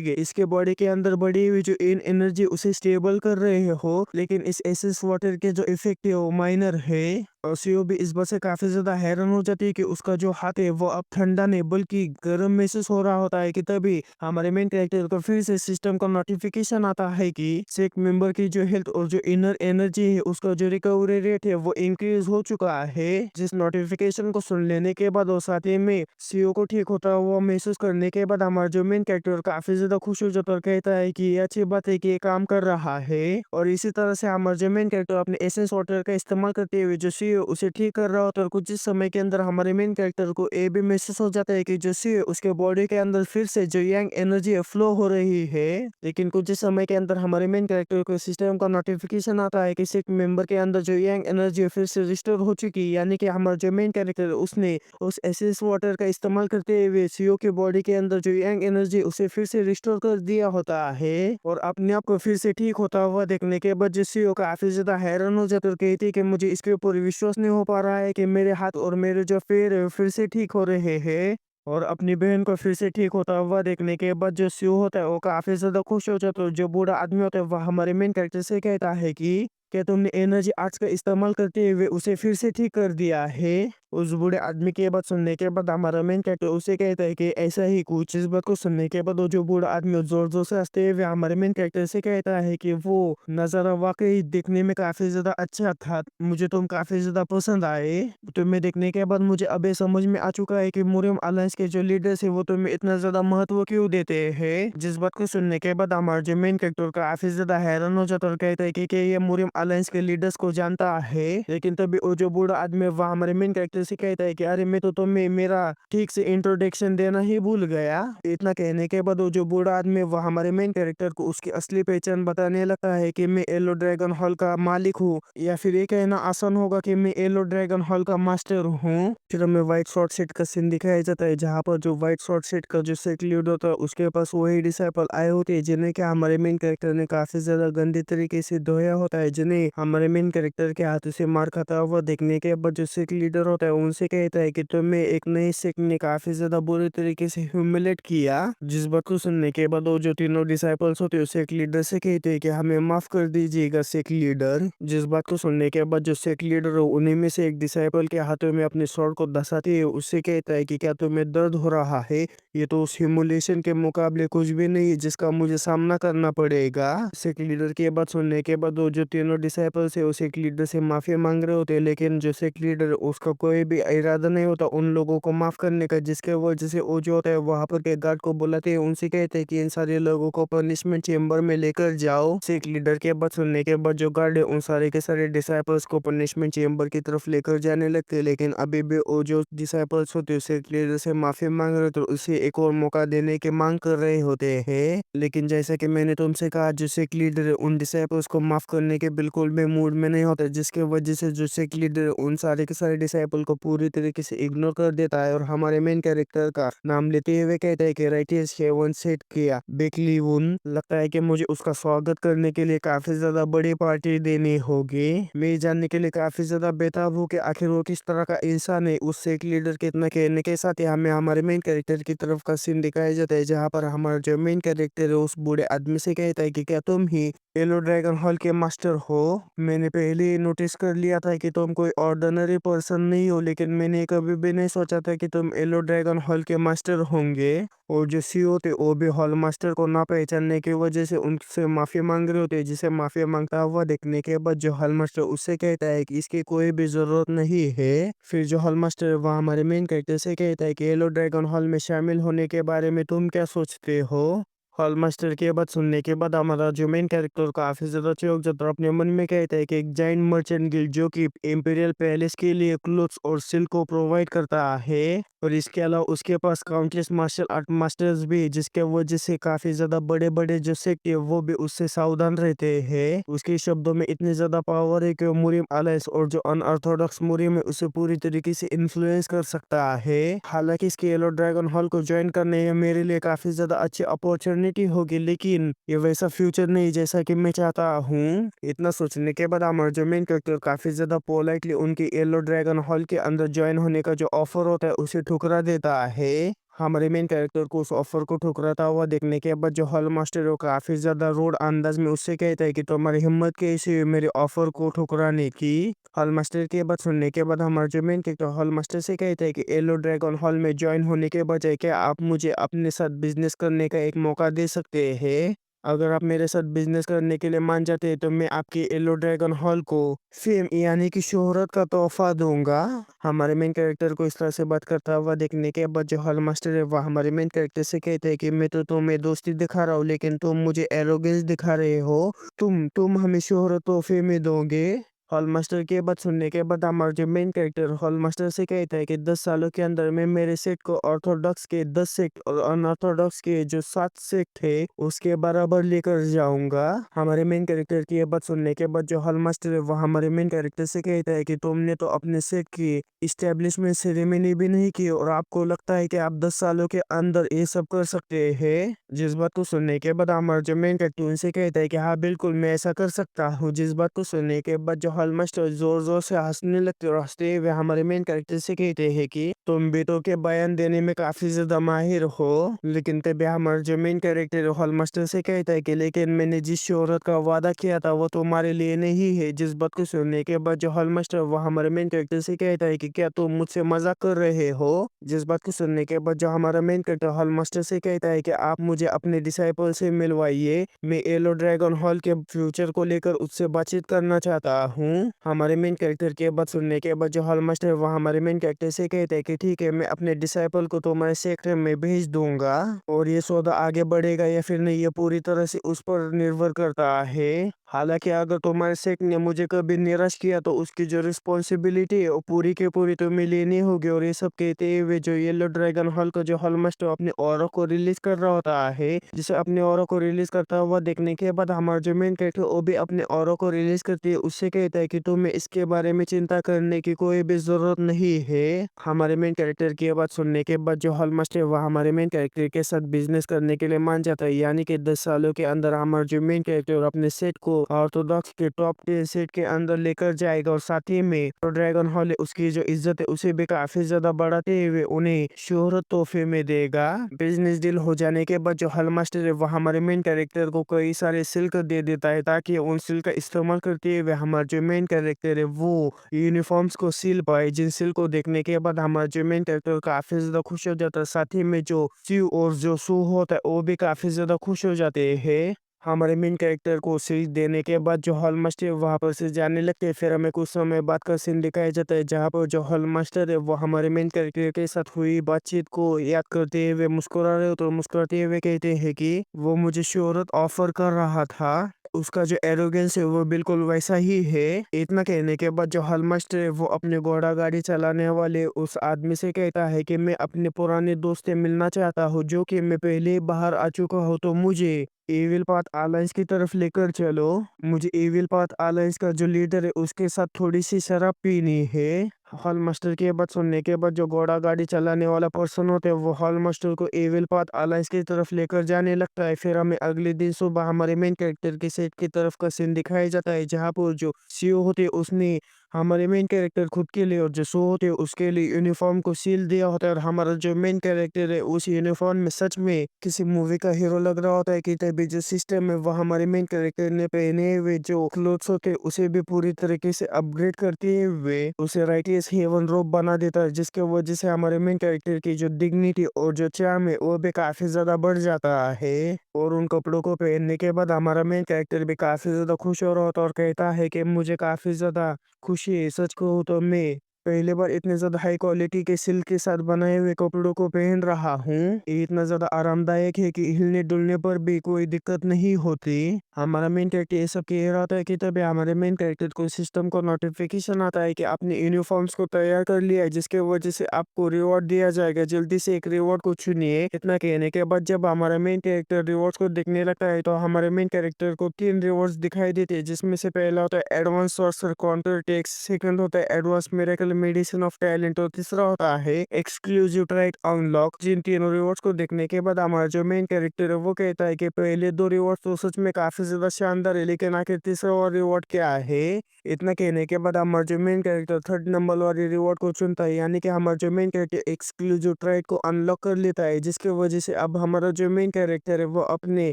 इसके बॉडी के अंदर बढ़ी हुई जो इन एनर्जी उसे स्टेबल कर रहे हो, लेकिन इस एसेंस वाटर के जो इफेक्ट है वो माइनर है। और सीईओ भी इस बात से काफी ज्यादा हैरान हो जाती है कि उसका जो हाथ है वो अब ठंडा नहीं बल्कि गर्म महसूस हो रहा होता है, कि तभी हमारे मेन कैरेक्टर को फिर से सिस्टम का नोटिफिकेशन आता है कि एक मेंबर की जो हेल्थ और जो इनर एनर्जी है उसका जो रिकवरी रेट है वो इंक्रीज हो चुका है। जिस नोटिफिकेशन को सुन लेने के बाद और साथ ही में सीईओ को ठीक होता हुआ महसूस करने के बाद हमारा जो मेन कैरेक्टर काफी ज्यादा खुश हो जाता है और कहता है कि ये अच्छी बात है कि ये काम कर रहा है। और इसी तरह से हमारा जो मेन कैरेक्टर अपने एसेंस वाटर का इस्तेमाल करते हुए जो सीईओ उसे ठीक कर रहा होता है और कुछ ही समय के अंदर हमारे मेन कैरेक्टर को ये भी महसूस हो जाता है कि जो सीईओ उसके बॉडी के अंदर फिर से जो यंग एनर्जी फ्लो हो रही है। लेकिन कुछ ही समय के अंदर हमारे मेन कैरेक्टर को सिस्टम का नोटिफिकेशन आता है कि किसी मेंबर के अंदर जो यंग एनर्जी फिर से रिस्टोर हो चुकी है, यानी कि हमारा जो मेन कैरेक्टर उसने उस एसेंस वाटर का इस्तेमाल करते हुए सीईओ के बॉडी के अंदर जो यंग एनर्जी उसे फिर से रिस्टोर कर दिया होता है और अपने आप को फिर से ठीक होता हुआ देखने के बाद जो सीईओ काफी ज्यादा हैरान हो जाता है और कहती है कि मुझे इसके ऊपर विश्वास नहीं हो पा रहा है कि मेरे हाथ और मेरे जो पैर है फिर से ठीक हो रहे हैं। और अपनी बहन को फिर से ठीक होता हुआ देखने के बाद जो सीईओ होता है वो काफी ज्यादा खुश हो जाता है। जो बूढ़ा आदमी होता है वह हमारे मेन कैरेक्टर से कहता है कि क्या तुमने एनर्जी आर्ट्स का इस्तेमाल करते हुए उसे फिर से ठीक कर दिया है। उस बूढ़े आदमी की बात सुनने के बाद हमारा मेन कैरेक्टर उसे कहता है कि ऐसा ही कुछ। इस बात को सुनने के बाद वो जो बूढ़ा आदमी जोर जोर से हंसते हुए हमारे मेन कैरेक्टर से कहता है कि वो नजारा वाकई देखने में काफी ज्यादा अच्छा था, मुझे तुम काफी ज्यादा पसंद आए। तुम्हें देखने के बाद मुझे अब ये समझ में आ चुका है कि मुरियम अलायंस के जो लीडर्स है वो तुम्हें इतना ज्यादा महत्व क्यों देते हैं। जिस बात को सुनने के बाद हमारा जो मेन कैरेक्टर काफी ज्यादा हैरान हो जाता है और कहता है कि ये मुरियम अलायंस के लीडर्स को जानता है। लेकिन तभी वो जो बूढ़ा आदमी वह हमारे मेन कैरेक्टर से कहता है कि अरे मैं तो तुम्हें मेरा ठीक से इंट्रोडक्शन देना ही भूल गया। इतना कहने के बाद वो जो बूढ़ा आदमी वह हमारे मेन कैरेक्टर को उसकी असली पहचान बताने लगता है कि मैं येलो ड्रैगन हॉल का मालिक हूँ, या फिर ये कहना आसान होगा कि मैं येलो ड्रैगन हॉल का मास्टर हूँ। फिर हमें व्हाइट शॉर्ट सेट का सीन दिखाया जाता है जहाँ पर जो व्हाइट शॉर्ट सेट का जो सेट लीडर होता है उसके पास वही डिसाइपल आए होते हैं जिन्हें क्या हमारे मेन कैरेक्टर ने काफी ज्यादा गंदे तरीके से धोया होता है, जिन्हें हमारे मेन कैरेक्टर के हाथों से मार खाता हुआ देखने के बाद जो सेट लीडर होता है उनसे कहता है कि तुम्हें एक नए सेट ने काफी ज्यादा बुरे तरीके से ह्यूमिलेट किया। जिस बात को सुनने के बाद वो जो तीनों डिसाइपल्स होते हैं सेट लीडर से कहते हैं कि हमें माफ कर दीजिएगा सेट लीडर। जिस बात को सुनने के बाद जो सेट लीडर हो उन्हीं में से एक डिसाइपल के हाथों में अपने स्वord को दसाते है, उससे कहता है कि क्या तुम्हें दर्द हो रहा है, ये तो उस सिमुलेशन के मुकाबले कुछ भी नहीं है जिसका मुझे सामना करना पड़ेगा। सेक्ट लीडर की बात सुनने के बाद वो जो तीनों डिसाइपल्स है उस सेक्ट लीडर से माफी मांग रहे होते हैं, लेकिन जो सेक्ट लीडर उसका कोई भी इरादा नहीं होता उन लोगों को माफ करने का, जिसके वजह से वो जो होता है वहां पर के गार्ड को बुलाते हैं, उनसे कहते हैं कि इन सारे लोगों को पनिशमेंट चेम्बर में लेकर जाओ। सेक्ट लीडर के बात सुनने के बाद जो गार्ड है उन सारे के सारे डिसाइपल्स को पनिशमेंट चेम्बर की तरफ लेकर जाने लगते हैं, लेकिन अभी भी वो जो डिसाइपल्स होते हैं सेक्ट लीडर से माफी मांग रहे तो उसे एक और मौका देने की मांग कर रहे होते हैं। लेकिन जैसा कि मैंने तुमसे कहा जो सेक्ट लीडर है उन डिसाइपल्स को माफ करने के बिल्कुल भी मूड में नहीं होता, जिसके वजह से जो सेक्ट लीडर उन सारे के सारे डिसाइपल को पूरी तरीके से इग्नोर कर देता है और हमारे मेन कैरेक्टर का नाम लेते हुए कहता है कि राइटियस हेवन सेट किया बेकली वुन, लगता है कि मुझे उसका स्वागत करने के लिए काफी ज्यादा बड़ी पार्टी देनी होगी। मैं जानने के लिए काफी ज्यादा बेताब हूँ कि आखिर वो किस तरह का इंसान है। उस सेक्ट लीडर के इतना कहने के साथ ही हमें हमारे मेन कैरेक्टर की तरफ का सीन दिखाया जाता है जहाँ पर हमारा जो मेन कैरेक्टर है उस बूढ़े आदमी से कहता है कि क्या तुम ही येलो ड्रैगन हॉल के मास्टर हो। मैंने पहले ही नोटिस कर लिया था कि तुम कोई ऑर्डिनरी पर्सन नहीं हो, लेकिन मैंने कभी भी नहीं सोचा था कि तुम येलो ड्रैगन हॉल के मास्टर होंगे। और जो सीईओ थे वो भी हॉल मास्टर को ना पहचानने की वजह से उनसे माफी मांग रहे होते, जिसे माफी मांगता हुआ देखने के बाद जो हॉल मास्टर उससे कहता है कि इसकी कोई भी जरूरत नहीं है। फिर जो हॉल मास्टर वह हमारे मेन कैरेक्टर से कहता है कि येलो ड्रैगन हॉल में शामिल होने के बारे में तुम क्या सोचते हो। हॉल मास्टर की बात सुनने के बाद हमारा जो मेन कैरेक्टर काफी ज्यादा चौंक जाता है, अपने मन में कहता है कि एक जाइंट मर्चेंट गिल्ड जो कि इंपीरियल पैलेस के लिए क्लोथ्स और सिल्क को प्रोवाइड करता है, और इसके अलावा उसके पास काउंटलेस मार्शल आर्ट मास्टर्स भी, जिसके वजह से काफी ज्यादा बड़े बड़े जो सेक्ट है वो भी उससे सावधान रहते हैं। उसके शब्दों में इतनी ज्यादा पावर है कि वो मुरियम अलायंस और जो अनऑर्थोडॉक्स मुरियम है उसे पूरी तरीके से इन्फ्लुएंस कर सकता है। हालांकि इसके येलो ड्रैगन हॉल को ज्वाइन करने में मेरे लिए काफी ज्यादा अच्छी अपॉर्चुनिटी होगी, लेकिन ये वैसा फ्यूचर नहीं जैसा कि मैं चाहता हूँ। इतना सोचने के बाद हमारा जो मेन कैरेक्टर काफी ज्यादा पोलाइटली उनके येलो ड्रैगन हॉल के अंदर ज्वाइन होने का जो ऑफर होता है उसे ठुकरा देता है। हमारे मेन कैरेक्टर को उस ऑफर को ठुकराता हुआ देखने के बाद जो हॉल मास्टर है वो काफी ज्यादा रूड अंदाज में उससे कहता है कि तुम्हारी हिम्मत कैसी हुई मेरे ऑफर को ठुकराने की। हॉल मास्टर की बात सुनने के बाद हमारा जो मेन कैरेक्टर हॉल मास्टर से कहता है कि येलो ड्रैगन हॉल में ज्वाइन होने के बजाय क्या आप मुझे अपने साथ बिजनेस करने का एक मौका दे सकते हैं। अगर आप मेरे साथ बिजनेस करने के लिए मान जाते हैं तो मैं आपके येलो ड्रैगन हॉल को फेम यानी कि शोहरत का तोहफा दूंगा। हमारे मेन कैरेक्टर को इस तरह से बात करता हुआ देखने के बाद जो हॉल मास्टर है वह हमारे मेन कैरेक्टर से कहते हैं कि मैं तो तुम्हें दोस्ती दिखा रहा हूँ लेकिन तुम मुझे एरोगेंस दिखा रहे हो। तुम हमें शोहरत तोहफे में दोगे। हॉल मास्टर के बाद सुनने के बाद हमारा जो मेन कैरेक्टर हॉल मास्टर से कहता है कि 10 सालों के अंदर मैं मेरे सेट को ऑर्थोडॉक्स के 10 सेट और अनऑर्थोडॉक्स के जो 7 सेट थे उसके बराबर लेकर जाऊंगा। हमारे मेन कैरेक्टर की ये बात सुनने के बाद जो हॉल मास्टर है वो हमारे मेन कैरेक्टर से कहता है कि तुमने तो अपने सेट की इस्टेब्लिशमेंट सेरेमनी भी नहीं की और आपको लगता है कि आप 10 सालों के अंदर ये सब कर सकते हैं। जिस बात को सुनने के बाद हमारा जो मेन कैरेक्टर उनसे कहता है कि हाँ बिल्कुल मैं ऐसा कर सकता हूँ। जिस बात को सुनने के बाद जो हॉल मास्टर जोर जोर से हंसने लगते और हंसते हुए हमारे मेन कैरेक्टर से कहते हैं कि तुम बेटों के बयान देने में काफी ज्यादा माहिर हो। लेकिन तभी हमारा जो मेन कैरेक्टर हॉल मास्टर से कहता है कि लेकिन मैंने जिस शोहरत का वादा किया था वो तुम्हारे लिए नहीं है। जिस बात को सुनने के बाद जो हॉल मास्टर वो हमारे मेन कैरेक्टर से कहता है कि क्या तुम मुझसे मजाक कर रहे हो। जिस बात को सुनने के बाद जो हमारा मेन कैरेक्टर हॉल मास्टर से कहता है कि आप मुझे अपने डिसाइपल से मिलवाइए, मैं येलो ड्रैगन हॉल के फ्यूचर को लेकर उससे बातचीत करना चाहता हूँ। हमारे मेन कैरेक्टर के बात सुनने के बाद जो हॉल मास्टर वो हमारे मेन कैरेक्टर से कहते हैं कि ठीक है मैं अपने डिसाइपल को तुम्हारे सेक्टर में भेज दूंगा और ये सौदा आगे बढ़ेगा या फिर नहीं ये पूरी तरह से उस पर निर्भर करता है। हालांकि अगर तुम्हारे सेक्ट ने मुझे कभी निराश किया तो उसकी जो रिस्पॉन्सिबिलिटी है वो पूरी की पूरी तुम्हें लेनी होगी। और ये सब कहते हुए जो येलो ड्रैगन हॉल का जो हॉल मास्टर अपने ऑरा को रिलीज कर रहा होता है, जिसे अपने ऑरा को रिलीज करता हुआ देखने के बाद हमारा जो मेन कैरेक्टर वो भी अपने ऑरा को रिलीज करती है। उससे कहता है कि तुम्हें इसके बारे में चिंता करने की कोई भी जरूरत नहीं है। हमारे मेन कैरेक्टर की ये बात सुनने के बाद जो हॉल मास्टर वह हमारे मेन कैरेक्टर के साथ बिजनेस करने के लिए मान जाता है, यानी कि 10 सालों के अंदर हमारा जो मेन कैरेक्टर अपने सेट को ऑर्थोडॉक्स के टॉप 10 सेट के अंदर लेकर जाएगा और साथ ही में जो ड्रैगन हॉल है उसकी जो इज्जत है उसे भी काफी ज्यादा बढ़ाते हुए उन्हें शोहरत तोहफे में देगा। बिजनेस डील हो जाने के बाद जो हॉल मास्टर है वो हमारे मेन कैरेक्टर को कई सारे सिल्क दे देता है ताकि उन सिल्क का इस्तेमाल करते हुए हमारा जो मेन कैरेक्टर है वो यूनिफॉर्म्स को सिल पाए। जिन सिल को देखने के बाद हमारा जो मेन कैरेक्टर काफी ज्यादा खुश हो जाता है, साथ ही में जो सी और जो सू होता है वो भी काफी ज्यादा खुश हो जाते हैं। हमारे मेन कैरेक्टर को सीरीज देने के बाद जो हॉल मास्टर वहां पर से जाने लगते हैं। फिर हमें कुछ समय बाद का सीन दिखाया जाता है जहाँ पर जो हॉल मास्टर है वो हमारे मेन कैरेक्टर के साथ हुई बातचीत को याद करते हुए मुस्कुरा रहे हो तो मुस्कुराते हुए कहते हैं कि वो मुझे शोहरत ऑफर कर रहा था, उसका जो एरोगेंस है वो बिल्कुल वैसा ही है। इतना कहने के बाद जो हॉल मास्टर है वो अपने घोड़ा गाड़ी चलाने वाले उस आदमी से कहता है कि मैं अपने पुराने दोस्त से मिलना चाहता हूँ जो कि मैं पहले ही बाहर आ चुका हूँ, तो मुझे एविल पाथ अलायंस की तरफ लेकर चलो। मुझे एविल पाथ अलायंस का जो लीडर है उसके साथ थोड़ी सी शराब पीनी है। हॉल मास्टर की बात सुनने के बाद जो घोड़ा गाड़ी चलाने वाला पर्सन होता है वो हॉल मास्टर को एविल पाथ अलायंस की तरफ लेकर जाने लगता है। फिर हमें अगले दिन सुबह हमारे मेन कैरेक्टर के सेट की तरफ का सीन दिखाया जाता है जहाँ पर जो सीईओ होते हैं उसने हमारे मेन कैरेक्टर खुद के लिए और जो शो होते हैं उसके लिए यूनिफॉर्म को सील दिया होता है। और हमारा जो मेन कैरेक्टर है उस यूनिफॉर्म में सच में किसी मूवी का हीरो लग रहा होता है कि तभी जो सिस्टम है वो हमारे मेन कैरेक्टर ने पहने हुए जो क्लोथ्स होते हैं उसे भी पूरी तरीके से अपग्रेड करते हुए उसे राइटियस हेवन रोब बना देता है, जिसके वजह से हमारे मेन कैरेक्टर की जो डिग्निटी और जो चार्म है वो भी काफी ज्यादा बढ़ जाता है। और उन कपड़ों को पहनने के बाद हमारा मेन कैरेक्टर भी काफी ज्यादा खुश हो रहा होता है और कहता है कि मुझे काफी ज्यादा खुशी है। सच कहूँ तो मैं पहली बार इतने ज्यादा हाई क्वालिटी के सिल्क के साथ बनाए हुए कपड़ों को पहन रहा हूँ। ये इतना ज्यादा आरामदायक है कि हिलने डुलने पर भी कोई दिक्कत नहीं होती। हमारा मेन कैरेक्टर ये सब कह रहा था कि तभी हमारे मेन कैरेक्टर को सिस्टम को नोटिफिकेशन आता है कि आपने यूनिफॉर्म्स को तैयार कर लिया है, जिसके वजह से आपको रिवॉर्ड दिया जाएगा, जल्दी से एक रिवॉर्ड को चुनिए। इतना कहने के बाद जब हमारा मेन कैरेक्टर रिवॉर्ड्स को देखने लगता है तो हमारे मेन कैरेक्टर को 3 रिवॉर्ड्स दिखाई देते हैं, जिसमें से पहला होता है advance sorcerer counter techs, second होता है advance miracle medicine of talent और तीसरा होता है एक्सक्लूसिव ट्राइट अनलॉक। जिन तीनों रिवॉर्ड्स को देखने के बाद हमारा जो मेन कैरेक्टर है वो कहता है कि पहले 2 रिवॉर्ड्स तो सच में काफी ज्यादा शानदार है, लेकिन आखिर तीसरा और रिवॉर्ड क्या है। इतना कहने के बाद हमारा जो मेन कैरेक्टर 3rd नंबर वाली रिवॉर्ड को चुनता है, यानी कि हमारा जो मेन कैरेक्टर एक्सक्लूसिव ट्राइट को अनलॉक कर लेता है, जिसकी वजह से अब हमारा जो मेन कैरेक्टर है वो अपने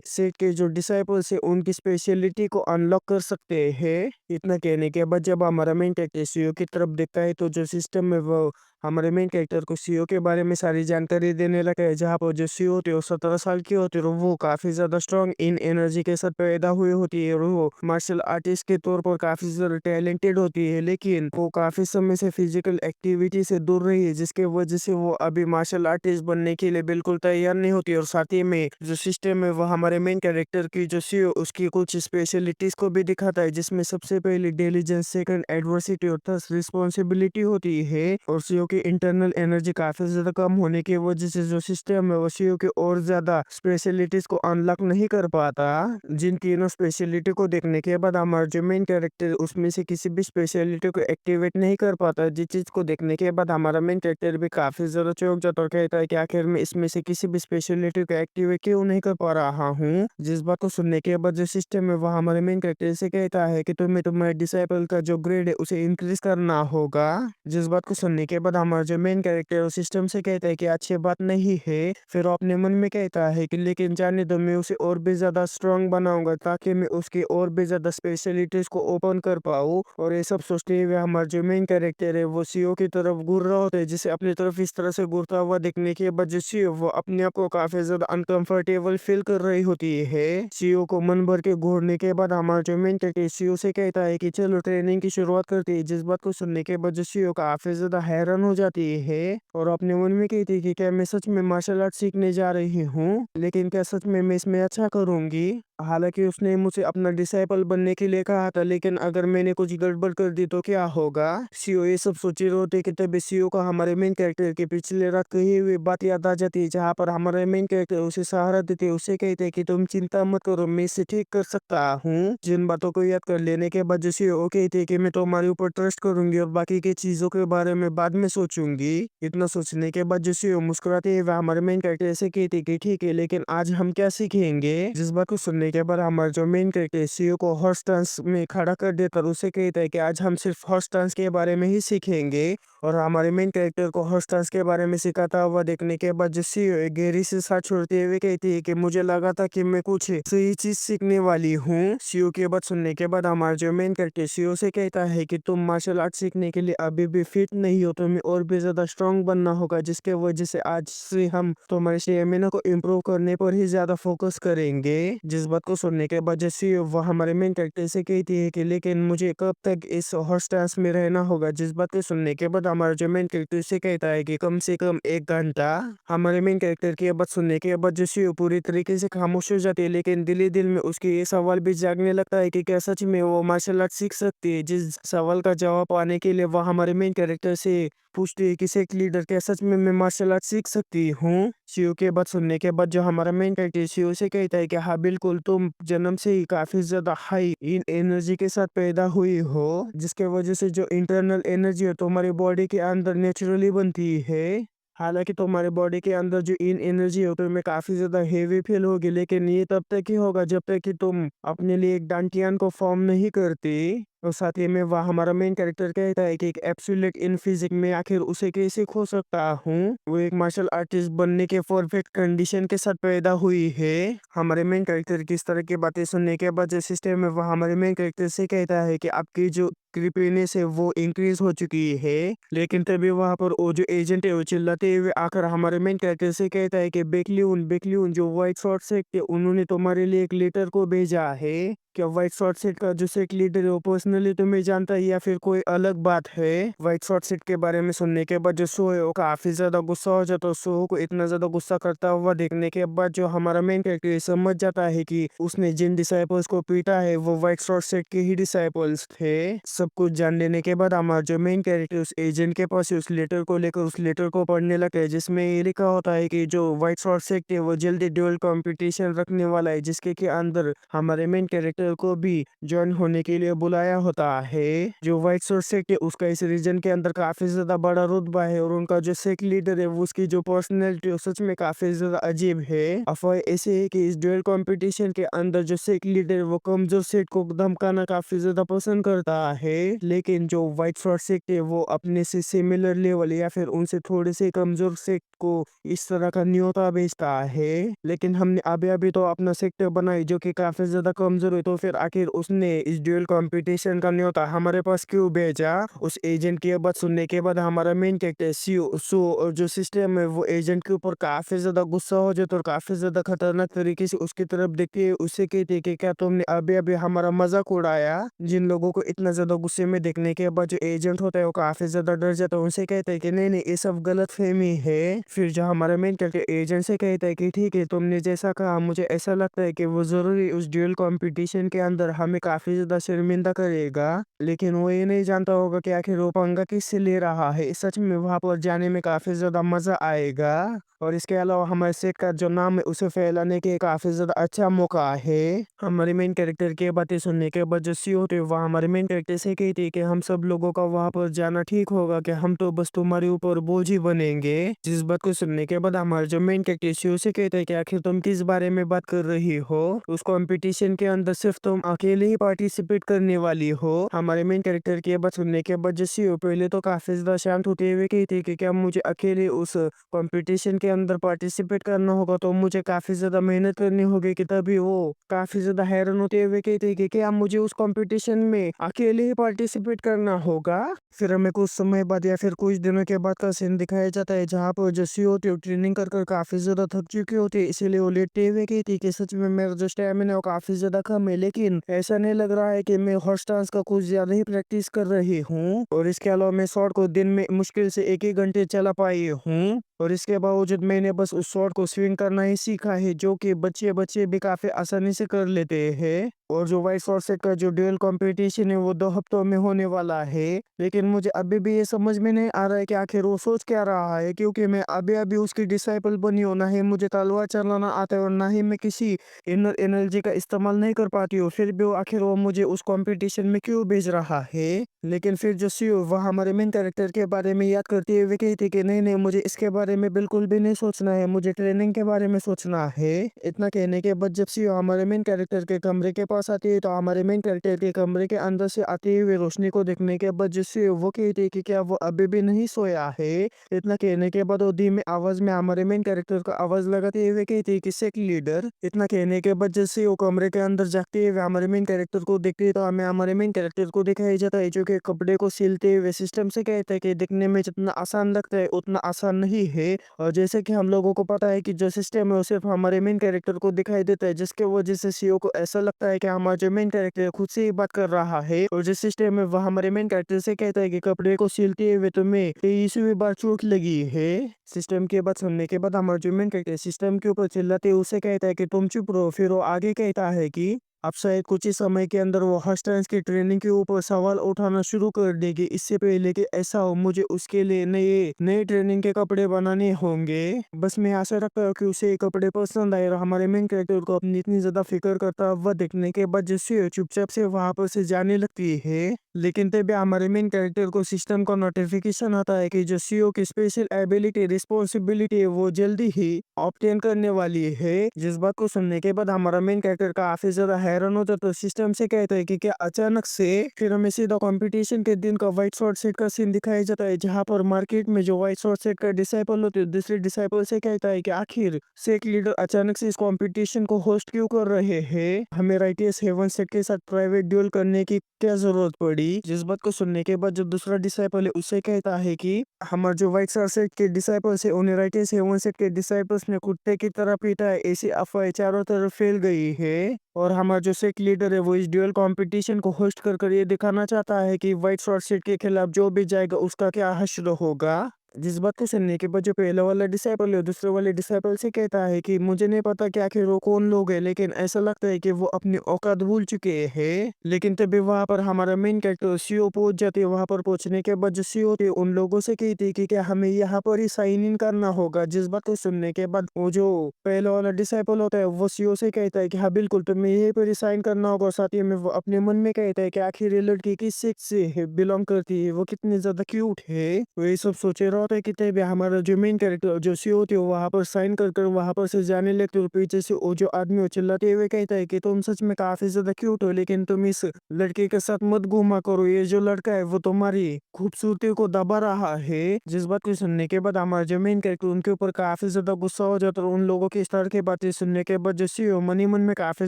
सेट के जो डिसाइपल्स है उनकी स्पेशलिटी को अनलॉक कर सकते हैं। इतना कहने के बाद जब हमारा मेन कैरेक्टर सीईओ की तरफ देखता है तो जो सिस्टम है वो हमारे मेन कैरेक्टर को सीईओ के बारे में सारी जानकारी देने लगा है, जहाँ पर जो सीईओ होती है वो 17 साल की होती है और वो काफी ज्यादा स्ट्रांग इन एनर्जी के साथ पैदा हुई होती है और वो मार्शल आर्टिस्ट के तौर पर काफी ज्यादा टैलेंटेड होती है, लेकिन वो काफी समय से फिजिकल एक्टिविटी से दूर रही है, जिसके वजह से वो अभी मार्शल आर्टिस्ट बनने के लिए बिल्कुल तैयार नहीं होती। और साथ ही में जो सिस्टम है वो हमारे मेन कैरेक्टर की जो सीईओ उसकी कुछ स्पेशलिटीज को भी दिखाता है, जिसमें सबसे पहले डिलीजेंस, सेकंड एडवर्सिटी और थर्ड रिस्पॉन्सिबिलिटी होती है। और सीईओ की इंटरनल एनर्जी काफी ज्यादा कम होने की वजह से जो सिस्टम है वो सीईओ के और ज्यादा स्पेशलिटीज को अनलॉक नहीं कर पाता। जिन तीनों स्पेशलिटी को देखने के बाद हमारा जो मेन कैरेक्टर उसमें से किसी भी स्पेशलिटी को एक्टिवेट नहीं कर पाता, जिस चीज को देखने के बाद हमारा मेन कैरेक्टर भी काफी ज्यादा चौंक जाता और कहता है कि आखिर में इसमें से किसी भी स्पेशलिटी को एक्टिवेट क्यों नहीं कर पा रहा हूँ। जिस बात को सुनने के बाद जो सिस्टम है वो हमारे मेन कैरेक्टर से कहता है कि तुम्हें तुम्हारे डिसाइपल का जो ग्रेड है उसे इंक्रीज करना होगा। जिस बात को सुनने के बाद हमारा जो मेन कैरेक्टर सिस्टम से कहता है कि अच्छी बात नहीं है। फिर वो अपने मन में कहता है कि लेकिन जाने दो, मैं उसे और भी ज्यादा स्ट्रांग बनाऊंगा ताकि मैं उसकी और भी ज्यादा स्पेशलिटीज को ओपन कर पाऊँ। और ये सब सोचते हुए हमारा जो मेन कैरेक्टर है वो सीईओ की तरफ घूर रहा होता है, जिसे अपनी तरफ इस तरह से घूरता हुआ देखने के बाद जो सीईओ वो अपने आप को काफी ज्यादा अनकंफर्टेबल फील कर रही होती है। सीईओ को मन भर के घूरने के बाद हमारा जो मेन कैरेक्टर सीईओ से कहता है कि चलो ट्रेनिंग की शुरुआत करते हैं। जिस बात को सुनने के बाद जो सीईओ काफी ज्यादा हैरान हो जाती है और अपने मन में कहती है कि क्या मैं सच में मार्शल आर्ट सीखने जा रही हूँ, लेकिन क्या सच में मैं इसमें अच्छा करूंगी। हालांकि उसने मुझे अपना डिसाइपल बनने के लिए कहा था, लेकिन अगर मैंने कुछ गड़बड़ कर दी तो क्या होगा। सीईओ ये सब सोच रहे होते कि तभी सीईओ को हमारे मेन कैरेक्टर के पिछले रात कही हुई बात याद आ जाती है, जहाँ पर हमारे मेन कैरेक्टर उसे सहारा देते उसे कहते हैं कि तुम चिंता मत करो, मैं इसे ठीक कर सकता हूँ। जिन बातों को याद कर लेने के बाद जो सीईओ कहते हैं कि मैं तुम्हारे ऊपर ट्रस्ट करूंगी और बाकी की चीजों के बारे में बाद में सोचूंगी। इतना सोचने के बाद जो सीईओ मुस्कुराते हुए हमारे मेन कैरेक्टर से कहते कि ठीक है, लेकिन आज हम क्या सीखेंगे। जिस बात को सुनने के बाद हमारा जो मेन कैरेक्टर सीईओ को हॉर्स डांस में खड़ा कर देकर उसे कहता है कि आज हम सिर्फ हॉर्स डांस के बारे में ही सीखेंगे। और हमारे मेन कैरेक्टर को हॉर्स डांस के बारे में सिखाता हुआ देखने के बाद जो सीईओ एक गहरी से साथ छोड़ते हुए कहती है कि मुझे लगा था कि मैं कुछ सही चीज सीखने वाली हूँ। सीईओ के बात सुनने के बाद हमारा जो मेन कैरेक्टर सीईओ से कहता है कि तुम मार्शल आर्ट सीखने के लिए अभी भी फिट नहीं हो, तुम्हें और भी ज्यादा स्ट्रांग बनना होगा, जिसके वजह से आज से हम तुम्हारे स्टेमिना को इम्प्रूव करने पर ही ज्यादा फोकस करेंगे। जिस बात को सुनने के बाद जैसे वो हमारे मेन कैरेक्टर से कहती है कि लेकिन मुझे कब तक इस हॉर्स डांस में रहना होगा। जिस बात को सुनने के बाद हमारा जो मेन कैरेक्टर से कहता है कि कम से कम 1 घंटा। हमारे मेन कैरेक्टर की बात सुनने के बाद जैसे पूरी तरीके से खामोश हो जाती है, लेकिन दिल ही दिल में उसके ये सवाल भी जागने लगता है कि क्या सच में वो मार्शल आर्ट सीख सकती है। जिस सवाल का जवाब पाने के लिए वह हमारे मेन कैरेक्टर से पूछती है कि एक लीडर क्या सच में मैं मार्शल आर्ट सीख सकती हूँ। सीईओ के बात सुनने के बाद जो हमारा मेन कैरेक्टर सीईओ से कहता है कि हाँ बिल्कुल, तुम जन्म से ही काफी ज्यादा हाई इन एनर्जी के साथ पैदा हुई हो, जिसके वजह से जो इंटरनल एनर्जी है तुम्हारी बॉडी के अंदर नेचुरली बनती है। हालांकि तुम्हारे बॉडी के अंदर जो इन एनर्जी हो तुम्हें काफी ज्यादा हेवी फील होगी, लेकिन ये तब तक ही होगा जब तक कि तुम अपने लिए एक डांटियान को फॉर्म नहीं करती। और साथ ही में वह हमारा मेन कैरेक्टर कहता है कि एक एब्सोल्यूट इन फिजिक में आखिर उसे कैसे खो सकता हूँ। वो एक मार्शल आर्टिस्ट बनने के परफेक्ट कंडीशन के साथ पैदा हुई है। हमारे मेन कैरेक्टर की इस तरह की बातें सुनने के बाद जो सिस्टम है वह हमारे मेन कैरेक्टर से कहता है कि आपकी जो क्रिपीनेस है वो इंक्रीज हो चुकी है। लेकिन तभी वहां पर वो जो एजेंट है वो चिल्लाते हुए आकर हमारे मेन कैरेक्टर से कहता है कि बेकलियन जो व्हाइट शॉर्ट सेट थे उन्होंने तुम्हारे लिए एक लेटर को भेजा है। क्या व्हाइट शॉर्ट सेट का जो सेट लीडर है वो पर्सनली तुम्हें जानता है या फिर कोई अलग बात है। व्हाइट शॉर्ट सेट के बारे में सुनने के बाद जो शो है वो काफी ज्यादा गुस्सा हो जाता है। शो को इतना ज्यादा गुस्सा करता हुआ देखने के बाद जो हमारा मेन कैरेक्टर समझ जाता है कि उसने जिन डिसाइपल्स को पीटा है वो व्हाइट शॉर्ट सेट के ही डिसाइपल्स थे। सब कुछ जान लेने के बाद हमारा जो मेन कैरेक्टर उस एजेंट के पास उस लेटर को लेकर उस लेटर को पढ़ने लगता है, जिसमें ये लिखा होता है कि जो व्हाइट शॉर्ट सेट है वो जल्दी ड्यूअल कंपटीशन रखने वाला है, जिसके के अंदर हमारे मेन कैरेक्टर को भी ज्वाइन होने के लिए बुलाया होता है। जो व्हाइट शॉर्ट सेट है उसका इस रीजन के अंदर काफी ज्यादा बड़ा रुतबा है और उनका जो सेट लीडर है वो उसकी जो पर्सनैलिटी है सच में काफी ज्यादा अजीब है। अफवाह ऐसे है कि इस ड्यूअल कंपटीशन के अंदर जो सेट लीडर है वो कमजोर सेट को धमकाना काफी ज्यादा पसंद करता है। है, लेकिन जो व्हाइट शॉर्ट सेक्ट है वो अपने से सिमिलर लेवल या फिर उनसे थोड़े से कमजोर सेक्ट को इस तरह का न्योता भेजता है। लेकिन हमने अभी अभी तो अपना सेक्टर बनाई जो कि काफी ज्यादा कमजोर है, तो फिर आखिर उसने इस ड्यूअल कंपटीशन का न्योता हमारे पास क्यों भेजा? उस एजेंट की बात सुनने के बाद हमारा मेन कैरेक्टर सो और जो सिस्टम है वो एजेंट के ऊपर काफी ज्यादा गुस्सा हो जाता है और काफी ज्यादा खतरनाक तरीके से उसकी तरफ देखते है, उससे कहते हैं कि क्या तुमने अभी अभी हमारा मजाक उड़ाया? जिन लोगों को इतना ज्यादा गुस्से में देखने के बाद जो एजेंट होता है वो काफी ज्यादा डर जाता है, उनसे कहता है कि नहीं नहीं, ये सब गलत फहमी है। फिर जो हमारा मेन कैरेक्टर एजेंट से कहता है कि ठीक है, तुमने जैसा कहा, मुझे ऐसा लगता है कि वो जरूरी उस ड्यूअल कंपटीशन के अंदर हमें काफी ज्यादा शर्मिंदा करेगा, लेकिन वो ये नहीं जानता होगा कि आखिर वो पंगा किससे ले रहा है। सच में वहां पर जाने में काफी ज्यादा मजा आएगा और इसके अलावा हमारे सेट का जो नाम है उसे फैलाने के काफी ज्यादा अच्छा मौका है। हमारे मेन कैरेक्टर की बातें सुनने के बाद जो सी होते हैं वह हमारे मेन कैरेक्टर से कहती है कि हम सब लोगों का वहां पर जाना ठीक होगा, कि हम तो बस तुम्हारे ऊपर बोझ ही बनेंगे। जिस बात को सुनने के बाद हमारे जो मेन कैरेक्टर सी उसे कहता है कि आखिर तुम किस बारे में बात कर रही हो? उस कंपटीशन के अंदर सिर्फ तुम अकेले ही पार्टिसिपेट करने वाली हो। हमारे मेन कैरेक्टर की बात सुनने के बाद जो सी हो पहले तो काफी ज्यादा शांत होते हुए कहती है कि क्या मुझे अकेले उस कंपटीशन के अंदर पार्टिसिपेट करना होगा? तो मुझे काफी ज्यादा मेहनत करनी होगी। कि तभी वो काफी ज्यादा हैरान होते हुए कहते हैं कि क्या मुझे उस कंपटीशन में अकेले ही पार्टिसिपेट करना होगा? फिर हमें कुछ समय बाद या फिर कुछ दिनों के बाद का सीन दिखाया जाता है जहाँ पर जस्सी होती है ट्रेनिंग कर कर काफी ज्यादा थक चुकी होती है, इसीलिए वो लेटते हुए कहती है कि सच में मेरा जो स्टैमिना है वो काफी ज्यादा कम है, लेकिन ऐसा नहीं लग रहा है कि मैं हॉर्स डांस का कुछ ज्यादा ही प्रैक्टिस कर रही हूँ। और इसके अलावा मैं शॉट को दिन में मुश्किल से 1 ही घंटे चला पाई हूँ, और इसके बावजूद मैंने बस उस शॉट को स्विंग करना ही सीखा है, जो कि बच्चे बच्चे भी काफी आसानी से कर लेते हैं। और जो वाइस शॉट सेट का जो ड्यूअल कंपटीशन है वो 2 हफ्तों में होने वाला है, लेकिन मुझे अभी भी ये समझ में नहीं आ रहा है कि आखिर वो सोच क्या रहा है, क्योंकि मैं अभी अभी उसकी डिसाइपल बनी हूँ। ना ही मुझे तलवार चलाना आता है और ना ही मैं किसी इनर एनर्जी का इस्तेमाल नहीं कर पाती हूँ, फिर भी आखिर वो मुझे उस कंपटीशन में क्यों भेज रहा है? लेकिन फिर जो सी वह हमारे मेन कैरेक्टर के बारे में याद करते हुए कहती कि नहीं नहीं, मुझे इसके बारे में बिल्कुल भी नहीं सोचना है, मुझे ट्रेनिंग के बारे में सोचना है। इतना कहने के बाद जब सी हमारे मेन कैरेक्टर के कमरे के पास आती है तो हमारे मेन कैरेक्टर के कमरे के अंदर से आती हुई रोशनी को देखने के बाद जिससे वो कहती है कि क्या वो अभी भी नहीं सोया है। इतना कहने के बाद वो धीमे आवाज में हमारे मेन कैरेक्टर को आवाज लगाते हुए कहती है कि सेक लीडर। इतना कहने के बाद जैसे वो कमरे के अंदर जाते हुए हमारे मेन कैरेक्टर को देखती है तो हमें हमारे मेन कैरेक्टर को दिखाया जाता है जो कि कपड़े को सिलते हुए सिस्टम से कहता है कि दिखने में जितना आसान लगता है उतना आसान नहीं है। और जैसे कि हम लोगों को पता है कि जो सिस्टम है वो सिर्फ हमारे मेन कैरेक्टर को दिखाई देता है, जिसके वजह से सीईओ को ऐसा लगता है कि हमारा जो मेन कैरेक्टर खुद से ही बात कर रहा है। और जो सिस्टम है वह हमारे मेन कैरेक्टर से कहता है कि कपड़े को सिलते हुए तुम्हें 23वीं बार चोट लगी है। सिस्टम की बात सुनने के बाद हमारा जो मेन कैरेक्टर सिस्टम के ऊपर चिल्लाते हुए उसे कहता है कि तुम चुप रहो। फिर वो आगे कहता है कि अब शायद कुछ ही समय के अंदर वो हर्ष डांस की ट्रेनिंग के ऊपर सवाल उठाना शुरू कर देगी। इससे पहले कि ऐसा हो मुझे उसके लिए नए नए ट्रेनिंग के कपड़े बनाने होंगे। बस मैं आशा रखता हूँ कि उसे ये कपड़े पसंद आए। और हमारे मेन कैरेक्टर को अपनी इतनी ज्यादा फिक्र करता हुआ देखने के बाद जिससे चुपचाप से वहां पर से जाने लगती है। लेकिन तभी हमारे मेन कैरेक्टर को सिस्टम का नोटिफिकेशन आता है कि जो सीईओ की स्पेशल एबिलिटी रिस्पॉन्सिबिलिटी है वो जल्दी ही ऑब्टेन करने वाली है। जिस बात को सुनने के बाद हमारा मेन कैरेक्टर काफी ज्यादा हैरान होता है, तो सिस्टम से कहता है कि क्या अचानक से। फिर हमें सीधा कंपटीशन के दिन का व्हाइट शॉर्ट सेट का सीन दिखाया जाता है जहां पर मार्केट में जो व्हाइट शॉर्ट सेट का डिसाइपल होते हैं दूसरे डिसाइपल से कहता है कि आखिर सेट लीडर अचानक से इस कंपटीशन को होस्ट क्यों कर रहे हैं? हमें राइटियस हेवन सेट के साथ प्राइवेट ड्यूल करने की क्या जरूरत पड़ी? जिस बात को सुनने के बाद जो दूसरा डिसाइपल है उससे कहता है कि हमारे जो व्हाइट शॉर्ट सेट के डिसाइपल्स है उन्हें राइटियस हेवन सेट के डिसाइपल्स ने कुत्ते की तरह पीटा है, ऐसी अफवाह चारों तरफ फैल गई है। और हमारा जो सेट लीडर है वो इस ड्यूअल कंपटीशन को होस्ट कर कर ये दिखाना चाहता है कि व्हाइट शॉर्ट सेट के खिलाफ जो भी जाएगा उसका क्या हश्र होगा। जिस बात को सुनने के बाद जो पहला वाला डिसाइपल है दूसरे वाले डिसाइपल से कहता है कि मुझे नहीं पता कि आखिर वो कौन लोग है, लेकिन ऐसा लगता है कि वो अपनी औकात भूल चुके हैं। लेकिन तभी वहां पर हमारा मेन कैरेक्टर सीओ पहुंच जाती है। वहां पर पहुंचने के बाद जो सीओ थे उन लोगों से कहती है कि क्या हमें यहाँ पर ही साइन इन करना होगा। जिस बात को सुनने के बाद वो जो पहला वाला डिसाइपल होता है वो सीओ से कहता है कि हाँ बिल्कुल तुम्हें यहीं पर ही साइन करना होगा। साथ ही में वो अपने मन में कहता है कि आखिर ये लड़की किस सेक्स से बिलोंग करती है, वो कितनी ज्यादा क्यूट है। वो ये सब सोचे रहो होता है कि तभी हमारा जो मेन कैरेक्टर जो सीईओ होती है वहाँ पर साइन कर कर वहाँ पर से जाने लगते और पीछे से वो जो आदमी वो चिल्लाते हुए कहता है कि तुम सच में काफी ज्यादा क्यूट हो, लेकिन तुम इस लड़के के साथ मत घूमा करो, ये जो लड़का है वो तुम्हारी खूबसूरती को दबा रहा है। जिस बात को सुनने के बाद हमारा जो मेन कैरेक्टर उनके ऊपर काफी ज्यादा गुस्सा हो जाता है और उन लोगों की इस तरह की बातें सुनने के बाद जो सीईओ मन ही मन में काफी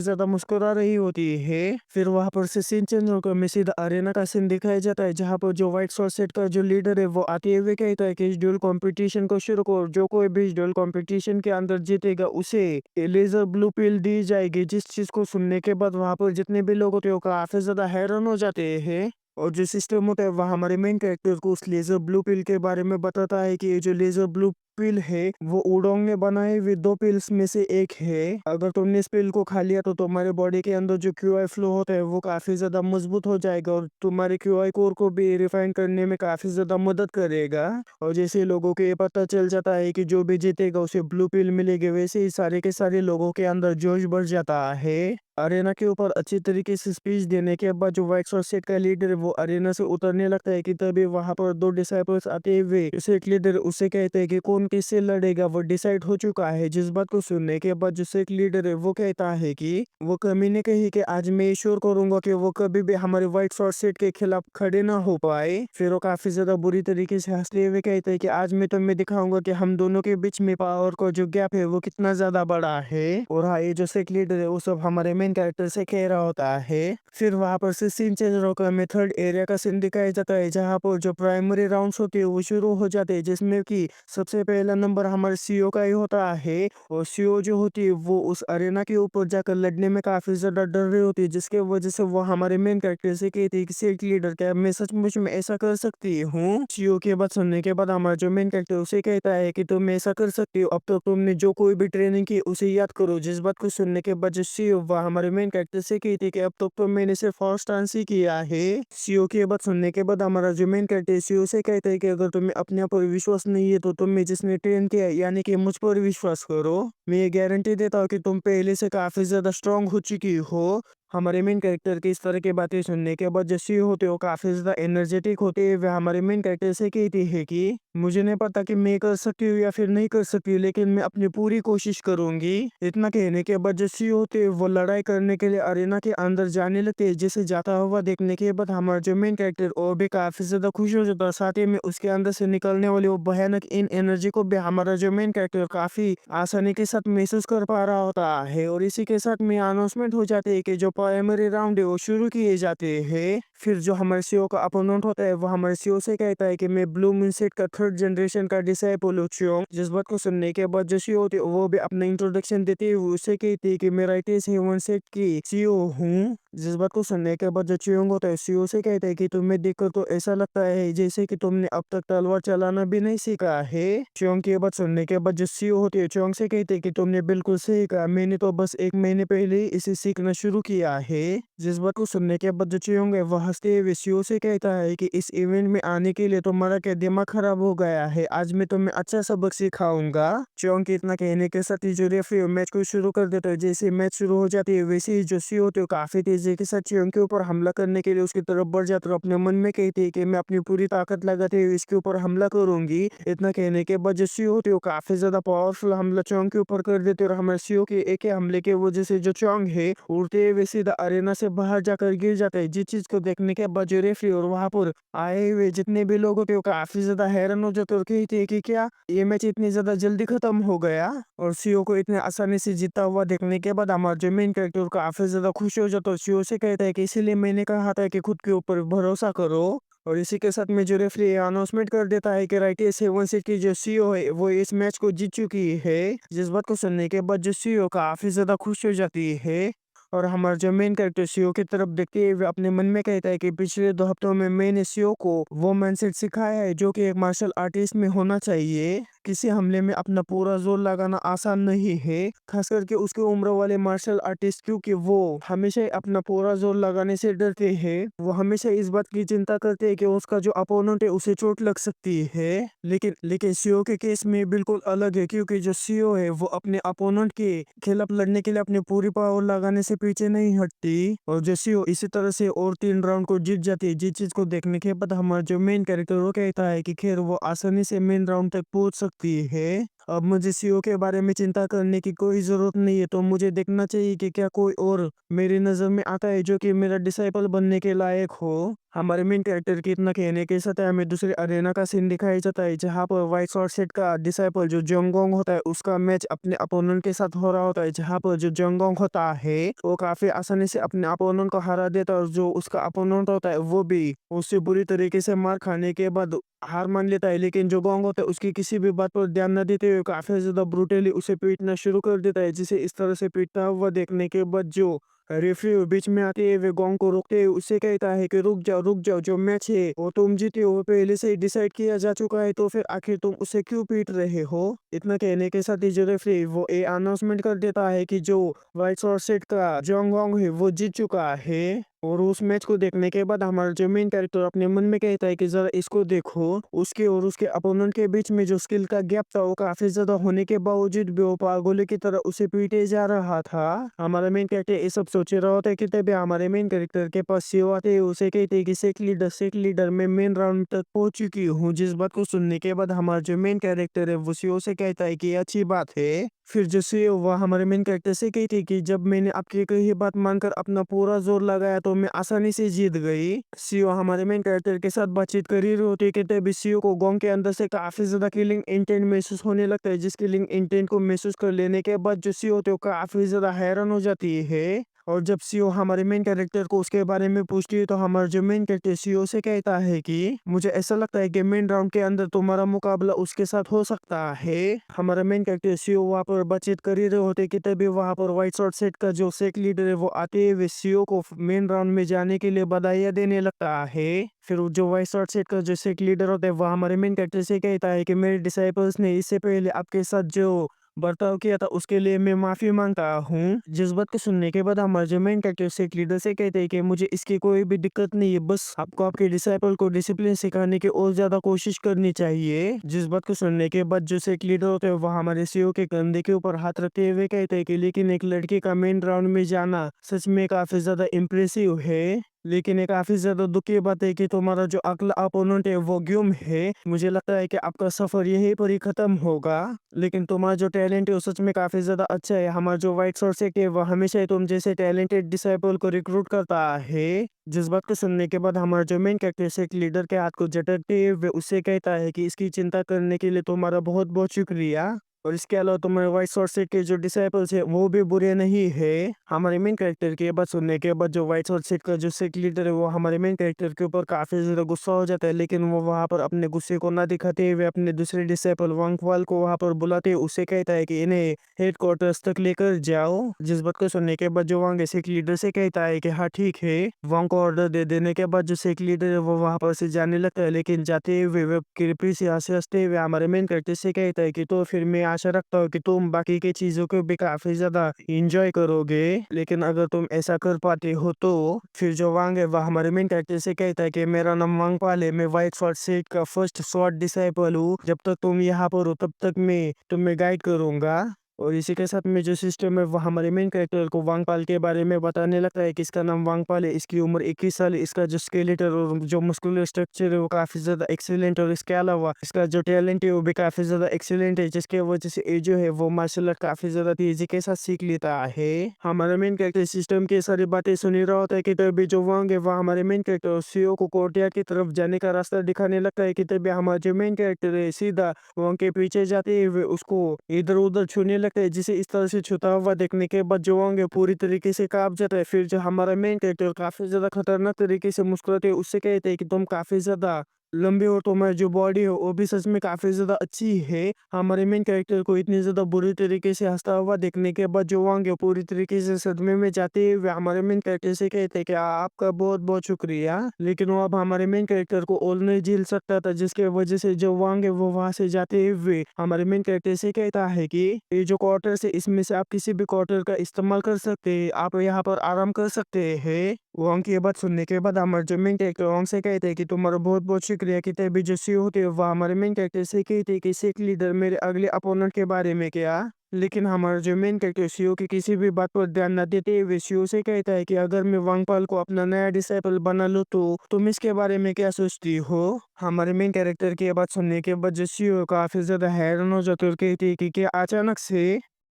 ज्यादा मुस्कुरा रही होती है। फिर वहां पर से सीन चेंज होकर हमें सीधा अरेना का सीन दिखाया जाता है, जहाँ पर जो व्हाइट शॉर्ट सेट का जो लीडर है वो आते हुए कहता है कि इस ड्यूल कंपटीशन को शुरू करो, जो कोई भी इस ड्यूल कंपटीशन के अंदर जीतेगा उसे लेजर ब्लू पिल दी जाएगी। जिस चीज को सुनने के बाद वहां पर जितने भी लोग होते हैं वो काफी ज्यादा हैरान हो जाते हैं। और जो सिस्टम होता है वह हमारे मेन कैरेक्टर को उस लेजर ब्लू पिल के बारे में बताता है कि ये जो लेजर ब्लू पिल है वो उडोंग ने बनाए हुए दो पिल्स में से एक है। अगर तुमने इस पिल को खा लिया तो तुम्हारे बॉडी के अंदर जो क्यूआई फ्लो होता है वो काफी ज्यादा मजबूत हो जाएगा और तुम्हारे क्यूआई कोर को भी रिफाइन करने में काफी ज्यादा मदद करेगा। और जैसे लोगों को ये पता चल जाता है कि जो भी जीतेगा उसे ब्लू पिल मिलेगी, वैसे ही सारे के सारे लोगों के अंदर जोश बढ़ जाता है। अरेना के ऊपर अच्छी तरीके से स्पीच देने के बाद जो व्हाइट शॉर्ट सेट का लीडर है वो अरेना से उतरने लगता है कि तभी वहां पर दो डिसाइपल्स आते हुए उसे एक लीडर उससे कहते हैं कि कौन किससे लड़ेगा वो डिसाइड हो चुका है। जिस बात को सुनने के बाद जो एक लीडर है वो कहता है कि वो कमी ने कही कि आज मैं श्योर करूंगा कि वो कभी भी हमारे व्हाइट शॉर्ट सेट के खिलाफ खड़े ना हो पाए। फिर वो काफी ज्यादा बुरी तरीके से हंसते हुए कहते हैं कि आज मैं तुम्हें दिखाऊंगा कि हम दोनों के बीच में पावर का जो गैप है वो कितना ज्यादा बड़ा है। और हाँ, ये जो एक लीडर है वो सब हमारे मेन कैरेक्टर से कह रहा होता है। फिर वहां पर से सीन चेंज होकर हमें थर्ड एरिया का सीन दिखाया जाता है, जहाँ पर जो प्राइमरी राउंड्स होते हैं वो शुरू हो जाते हैं, जिसमें कि सबसे पहला नंबर हमारे सीईओ का ही होता है। और सीईओ जो होती है वो उस अरेना के ऊपर जाकर लड़ने में काफी ज्यादा डर रही होती है, जिसके वजह से वो हमारे मेन कैरेक्टर से कहती है कि सेट लीडर क्या मैं सचमुच में ऐसा कर सकती हूँ। सीईओ की बात सुनने के बाद हमारा जो मेन कैरेक्टर उसे कहता है कि तुम ऐसा कर सकती हो, अब तो तुमने जो कोई भी ट्रेनिंग की उसे याद करो। जिस बात को सुनने के बाद जो सीईओ वह हमारे मेन कैरेक्टर से कहती कि अब तक तो मैंने सिर्फ फर्स्ट डांस ही किया है। सीईओ की बात सुनने के बाद हमारा जो मेन कैरेक्टर सीईओ से कहता है कि अगर तुम्हें अपने आप पर विश्वास नहीं है तो तुम्हें जिसने ट्रेन किया यानी कि मुझ पर विश्वास करो। मैं ये गारंटी देता हूँ कि तुम पहले से काफी ज्यादा स्ट्रांग हो चुकी हो। हमारे मेन कैरेक्टर की इस तरह की बातें सुनने के बाद जो सीईओ होते हो काफी ज्यादा एनर्जेटिक होते हैं। वे हमारे मेन कैरेक्टर से कहती है कि मुझे नहीं पता कि मैं कर सकती हूँ या फिर नहीं कर सकती हूँ, लेकिन मैं अपनी पूरी कोशिश करूंगी। इतना कहने के बाद जो सीईओ होते हैं वो लड़ाई करने के लिए अरेना के अंदर जाने लगते हैं। जिसे जाता हुआ देखने के बाद हमारा जो मेन कैरेक्टर वो भी काफी ज्यादा खुश हो जाता है। साथ ही में उसके अंदर से निकलने वाली वो भयानक इन एनर्जी को भी हमारा जो मेन कैरेक्टर काफी आसानी के साथ महसूस कर पा रहा होता है। और इसी के साथ में अनाउंसमेंट हो जाती है कि जो प्राइमरी राउंड है वो शुरू किए जाते हैं। फिर जो हमारे सीईओ का अपोनेंट होता है वो हमारे सीईओ से कहता है कि मैं ब्लू मून सेट का थर्ड जनरेशन का डिसाइपल हूँ। जिस बात को सुनने के बाद जो सीईओ होती है वो भी अपना इंट्रोडक्शन देते हुए उससे कहती है कि मैं राइटेस हेवन सेट की सीईओ हूँ। जिस बात को सुनने के बाद जो चियोंग होता है सीईओ से कहता है कि तुम्हें देखकर तो ऐसा लगता है जैसे कि तुमने अब तक तलवार चलाना भी नहीं सीखा है। चियोंग की बात सुनने के बाद जो सीईओ होती है चियोंग से कहते हैं कि तुमने बिल्कुल सही कहा, मैंने तो बस एक महीने पहले ही इसे सीखना शुरू किया है। जिस बात को सुनने के बाद जो चियोंग है वह हंसते हुए सीईओ से कहता है कि इस इवेंट में आने के लिए तुम्हारा क्या दिमाग खराब हो गया है, आज मैं तुम्हें अच्छा सबक सिखाऊंगा। चियोंग के इतना कहने के साथ ही जो रेफरी मैच को शुरू कर देता है। जैसे मैच शुरू हो जाती है वैसे ही जो सीईओ होती है काफी तेजी के साथ चियोंग के ऊपर हमला करने के लिए उसकी तरफ बढ़ जाता है। अपने मन में कहती है कि मैं अपनी पूरी ताकत लगाते हुए इसके ऊपर हमला करूंगी। इतना कहने के बाद जो सीईओ होती है वो काफी ज्यादा पावरफुल हमला चियोंग के ऊपर कर देते और हमारे सीईओ के एक ही हमले के वजह से जो चियोंग है उड़ते हुए सीधा अरेना से बाहर जाकर गिर जाता है। जिस चीज को देखने के बाद जो रेफरी और वहां पर आए हुए जितने भी लोग होते हैं वो काफी ज्यादा हैरान हो जाते और कहते हैं कि क्या ये मैच इतनी ज्यादा जल्दी खत्म हो गया। और सीईओ को इतने आसानी से जीता हुआ देखने के बाद हमारा जो मेन कैरेक्टर काफी ज्यादा खुश हो जाता है। सीईओ से कहता है कि इसीलिए मैंने कहा था कि खुद के ऊपर भरोसा करो। और इसी के साथ में जो रेफरी अनाउंसमेंट कर देता है कि राइट सेवन सिक्स की जो सीईओ है वो इस मैच को जीत चुकी है। जिस बात को सुनने के बाद जो सीईओ काफी ज्यादा खुश हो जाती है। और हमारा जो मेन कैरेक्टर सीईओ की तरफ देखते हुए अपने मन में कहता है कि पिछले 2 हफ्तों में मैंने सीईओ को वो माइंडसेट सिखाया है जो कि एक मार्शल आर्टिस्ट में होना चाहिए। किसी हमले में अपना पूरा जोर लगाना आसान नहीं है, खास करके उसकी उम्र वाले मार्शल आर्टिस्ट, क्योंकि वो हमेशा ही अपना पूरा जोर लगाने से डरते हैं। वो हमेशा इस बात की चिंता करते हैं कि उसका जो अपोनेंट है उसे चोट लग सकती है। लेकिन लेकिन सीओ के केस में बिल्कुल अलग है, क्योंकि जो सीओ है वो अपने अपोनेंट के खिलाफ लड़ने के लिए अपनी पूरी पावर लगाने से पीछे नहीं हटती, और जो सीओ इसी तरह से और 3 राउंड को जीत जाती है। जिस चीज को देखने के बाद हमारा जो मेन कैरेक्टर वो कहता है कि खैर वो आसानी से मेन राउंड तक पहुंच सकती है। अब मुझे सीओ के बारे में चिंता करने की कोई जरूरत नहीं है, तो मुझे देखना चाहिए कि क्या कोई और मेरी नजर में आता है जो कि मेरा डिसाइपल बनने के लायक हो। हमारे मेन कैरेक्टर के इतना कहने के साथ हमें दूसरे अरेना का सीन दिखाया जाता है, जहाँ पर व्हाइट शॉर्ट सेट का डिसाइपल जो जोंगोंग होता है उसका मैच अपने अपोनेंट के साथ हो रहा होता है, जहाँ पर जो जोंगोंग होता है वो काफी आसानी से अपने अपोनेंट को हरा देता है, और जो उसका अपोनेंट होता है वो भी उससे बुरी तरीके से मार खाने के बाद हार मान लेता है। लेकिन जो गोंग होता है उसकी किसी भी बात पर ध्यान न देते हुए काफी ज्यादा ब्रूटली उसे पीटना शुरू कर देता है, जिसे इस तरह से पीटता हुआ देखने के बाद जो रेफरी बीच में आते हैं वे गोंग को रोकते हैं, उससे कहता है कि रुक जाओ, जो मैच है वो तुम जीते हो, पहले से ही डिसाइड किया जा चुका है, तो फिर आखिर तुम उसे क्यों पीट रहे हो। इतना कहने के साथ ही जो रेफरी वो ये अनाउंसमेंट कर देता है कि जो व्हाइट शॉर्ट सेट का जोंगोंग है वो जीत चुका है। और उस मैच को देखने के बाद हमारा जो मेन कैरेक्टर अपने मन में कहता है कि जरा इसको देखो, उसके और उसके अपोनेंट के बीच में जो स्किल का गैप था वो काफी ज्यादा होने के बावजूद भी वो पागलों की तरह उसे पीटे जा रहा था। हमारा मेन कैरेक्टर ये सब सोच रहा होता है कि तभी हमारे मेन कैरेक्टर के पास सीओ आते हैं, उसे कहते हैं कि सेक लीडर मैं मेन राउंड तक पहुंच चुकी हूँ। जिस बात को सुनने के बाद हमारा जो मेन कैरेक्टर है वो सीओ से कहता है कि ये अच्छी बात है। फिर जो सीओ वह हमारे मेन कैरेक्टर से कहती है कि जब मैंने आपकी कही बात मानकर अपना पूरा जोर लगाया तो मैं आसानी से जीत गई। सीओ हमारे मेन कैरेक्टर के साथ बातचीत कर ही रही होती है कि तभी सीओ को गोंग के अंदर से काफी ज्यादा किलिंग इंटेंट महसूस होने लगता है, जिस किलिंग इंटेंट को महसूस कर लेने के बाद जो सीओ होती है वो काफी ज्यादा हैरान हो जाती है। और जब सीओ हमारे मेन कैरेक्टर को उसके बारे में पूछती है तो हमारा जो मेन कैरेक्टर सीओ से कहता है कि मुझे ऐसा लगता है कि मेन राउंड के अंदर तुम्हारा मुकाबला उसके साथ हो सकता है। हमारा मेन कैरेक्टर सीओ वहाँ पर बातचीत कर ही रहे होते कि तभी वहाँ पर व्हाइट शॉर्ट सेट का जो सेक लीडर है वो आते हुए सीओ को मेन राउंड में जाने के लिए बधाइयाँ देने लगता है। फिर वो जो व्हाइट शॉर्ट सेट का जो सेक लीडर होता है वह हमारे मेन कैरेक्टर से कहता है कि मेरे डिसाइपल्स ने इससे पहले आपके साथ जो बर्ताव किया था उसके लिए मैं माफी मांगता हूँ। जिस बात को सुनने के बाद हमारे जो मेन कैरेक्टर सेक लीडर से कहते हैं कि मुझे इसकी कोई भी दिक्कत नहीं है, बस आपको आपके डिसाइपल को डिसिप्लिन सिखाने की और ज्यादा कोशिश करनी चाहिए। जिस बात को सुनने के बाद जो सेक लीडर होते हैं वह हमारे सीओ के कंधे के ऊपर हाथ रखते हुए कहते हैं कि लेकिन एक लड़के का मेन राउंड में जाना सच में काफी ज्यादा इम्प्रेसिव है, लेकिन ये काफी ज्यादा दुख की बात है कि तुम्हारा जो अगला अपोनेंट है वो ग्यूम है। मुझे लगता है कि आपका सफर यहीं पर ही खत्म होगा, लेकिन तुम्हारा जो टैलेंट है वो सच में काफी ज्यादा अच्छा है। हमारा जो व्हाइट शॉर्ट सेट है वो हमेशा ही तुम जैसे टैलेंटेड डिसाइपल को रिक्रूट करता है। जिस बात को सुनने के बाद हमारा जो मेन कैरेक्टर सेक लीडर के हाथ को झटकते हुए उससे कहता है कि इसकी चिंता करने के लिए तुम्हारा बहुत बहुत शुक्रिया, और इसके अलावा तुम्हारे व्हाइट शॉर्ट सेट के जो डिसाइपल्स है वो भी बुरे नहीं है। हमारे मेन कैरेक्टर की ये बात सुनने के बाद जो व्हाइट शॉर्ट सेट का जो सेट लीडर है वो हमारे मेन कैरेक्टर के ऊपर काफी ज्यादा गुस्सा हो जाता है, लेकिन वो वहां पर अपने गुस्से को ना दिखाते हुए अपने दूसरे डिसाइपल वांगवाल को वहां पर बुलाते हुए उससे कहता है कि इन्हें हेडक्वार्टर्स तक लेकर जाओ। जिस बात को सुनने के बाद जो वांग सेक लीडर से कहता है कि हाँ ठीक है। वांग को ऑर्डर दे देने के बाद जो सेक लीडर है वो वहां पर से जाने लगता है, लेकिन जाते हुए वे कृपया से हंसते हुए हमारे मेन कैरेक्टर से कहता है कि तो फिर मैं आशा रखता हूँ कि तुम बाकी की चीजों को भी काफी ज्यादा इंजॉय करोगे, लेकिन अगर तुम ऐसा कर पाते हो तो। फिर जो वांग है वह हमारे मेन कैरेक्टर से कहता है कि मेरा नाम वांगपाल है, मैं व्हाइट शॉर्ट सेट का फर्स्ट शॉर्ट डिसाइपल हूँ, जब तक तुम यहाँ पर हो तब तक मैं तुम्हें गाइड करूंगा। और इसी के साथ में जो सिस्टम है वो हमारे मेन कैरेक्टर को वांगपाल के बारे में बताने लगता है कि इसका नाम वांगपाल है, इसकी उम्र 21 साल है, इसका जो स्केलेटल और जो मस्कुलर स्ट्रक्चर है वो काफी ज्यादा एक्सीलेंट, और इसके अलावा इसका जो टैलेंट है वो भी काफी ज्यादा एक्सीलेंट है, जिसके वजह से ये जो है वो मार्शल आर्ट काफी ज्यादा तेजी के साथ सीख लेता है। हमारा मेन कैरेक्टर सिस्टम की सारी बातें सुन ही रहा होता है कि तभी जो वांग है वह हमारे मेन कैरेक्टर सीओ को कोर्टयार्ड की तरफ जाने का रास्ता दिखाने लगता है कि तभी हमारा जो मेन कैरेक्टर है सीधा वांग के पीछे जाते हुए उसको इधर उधर छूने लगता है, जिसे इस तरह से छूता हुआ देखने के बाद जो वांग है पूरी तरीके से कांप जाता है। फिर जो हमारा मेन कैरेक्टर काफी ज्यादा खतरनाक तरीके से मुस्कुराते हुए उससे कहते हैं कि तुम काफी ज्यादा लंबी और तो हमारी जो बॉडी है वो भी सच में काफ़ी ज़्यादा अच्छी है। हमारे मेन कैरेक्टर को इतनी ज़्यादा बुरी तरीके से हँसता हुआ देखने के बाद जो वांग है पूरी तरीके से सदमे में जाते हुए हमारे मेन कैरेक्टर से कहते हैं कि आपका बहुत-बहुत शुक्रिया। लेकिन वो अब हमारे मेन कैरेक्टर को और नहीं झेल सकता था, जिसकी वज़ह से जो वांग है वो वहाँ से जाते हुए हमारे मेन कैरेक्टर से कहता है कि ये जो क्वार्टर्स है इसमें से आप किसी भी क्वार्टर का इस्तेमाल कर सकते हैं। आप यहाँ पर आराम कर सकते हैं। वांग की ये बात सुनने के बाद हमारे जो मेन कैरेक्टर वांग से कहते हैं कि तुम्हारा बहुत-बहुत शुक्रिया कि तभी जो सीईओ होते हैं वह हमारे मेन कैरेक्टर से कहते हैं कि सेक लीडर मेरे अगले अपोनेंट के बारे में क्या? लेकिन हमारा जो मेन कैरेक्टर सीईओ की किसी भी बात पर ध्यान न देते हुए सीईओ से कहता है कि अगर मैं वांगपाल को अपना नया डिसाइपल बना लूँ तो तुम इसके बारे में क्या सोचती हो? हमारे मेन कैरेक्टर की ये बात सुनने के बाद जो सीईओ काफ़ी ज़्यादा हैरान हो जाते हैं और कहते हैं कि क्या अचानक से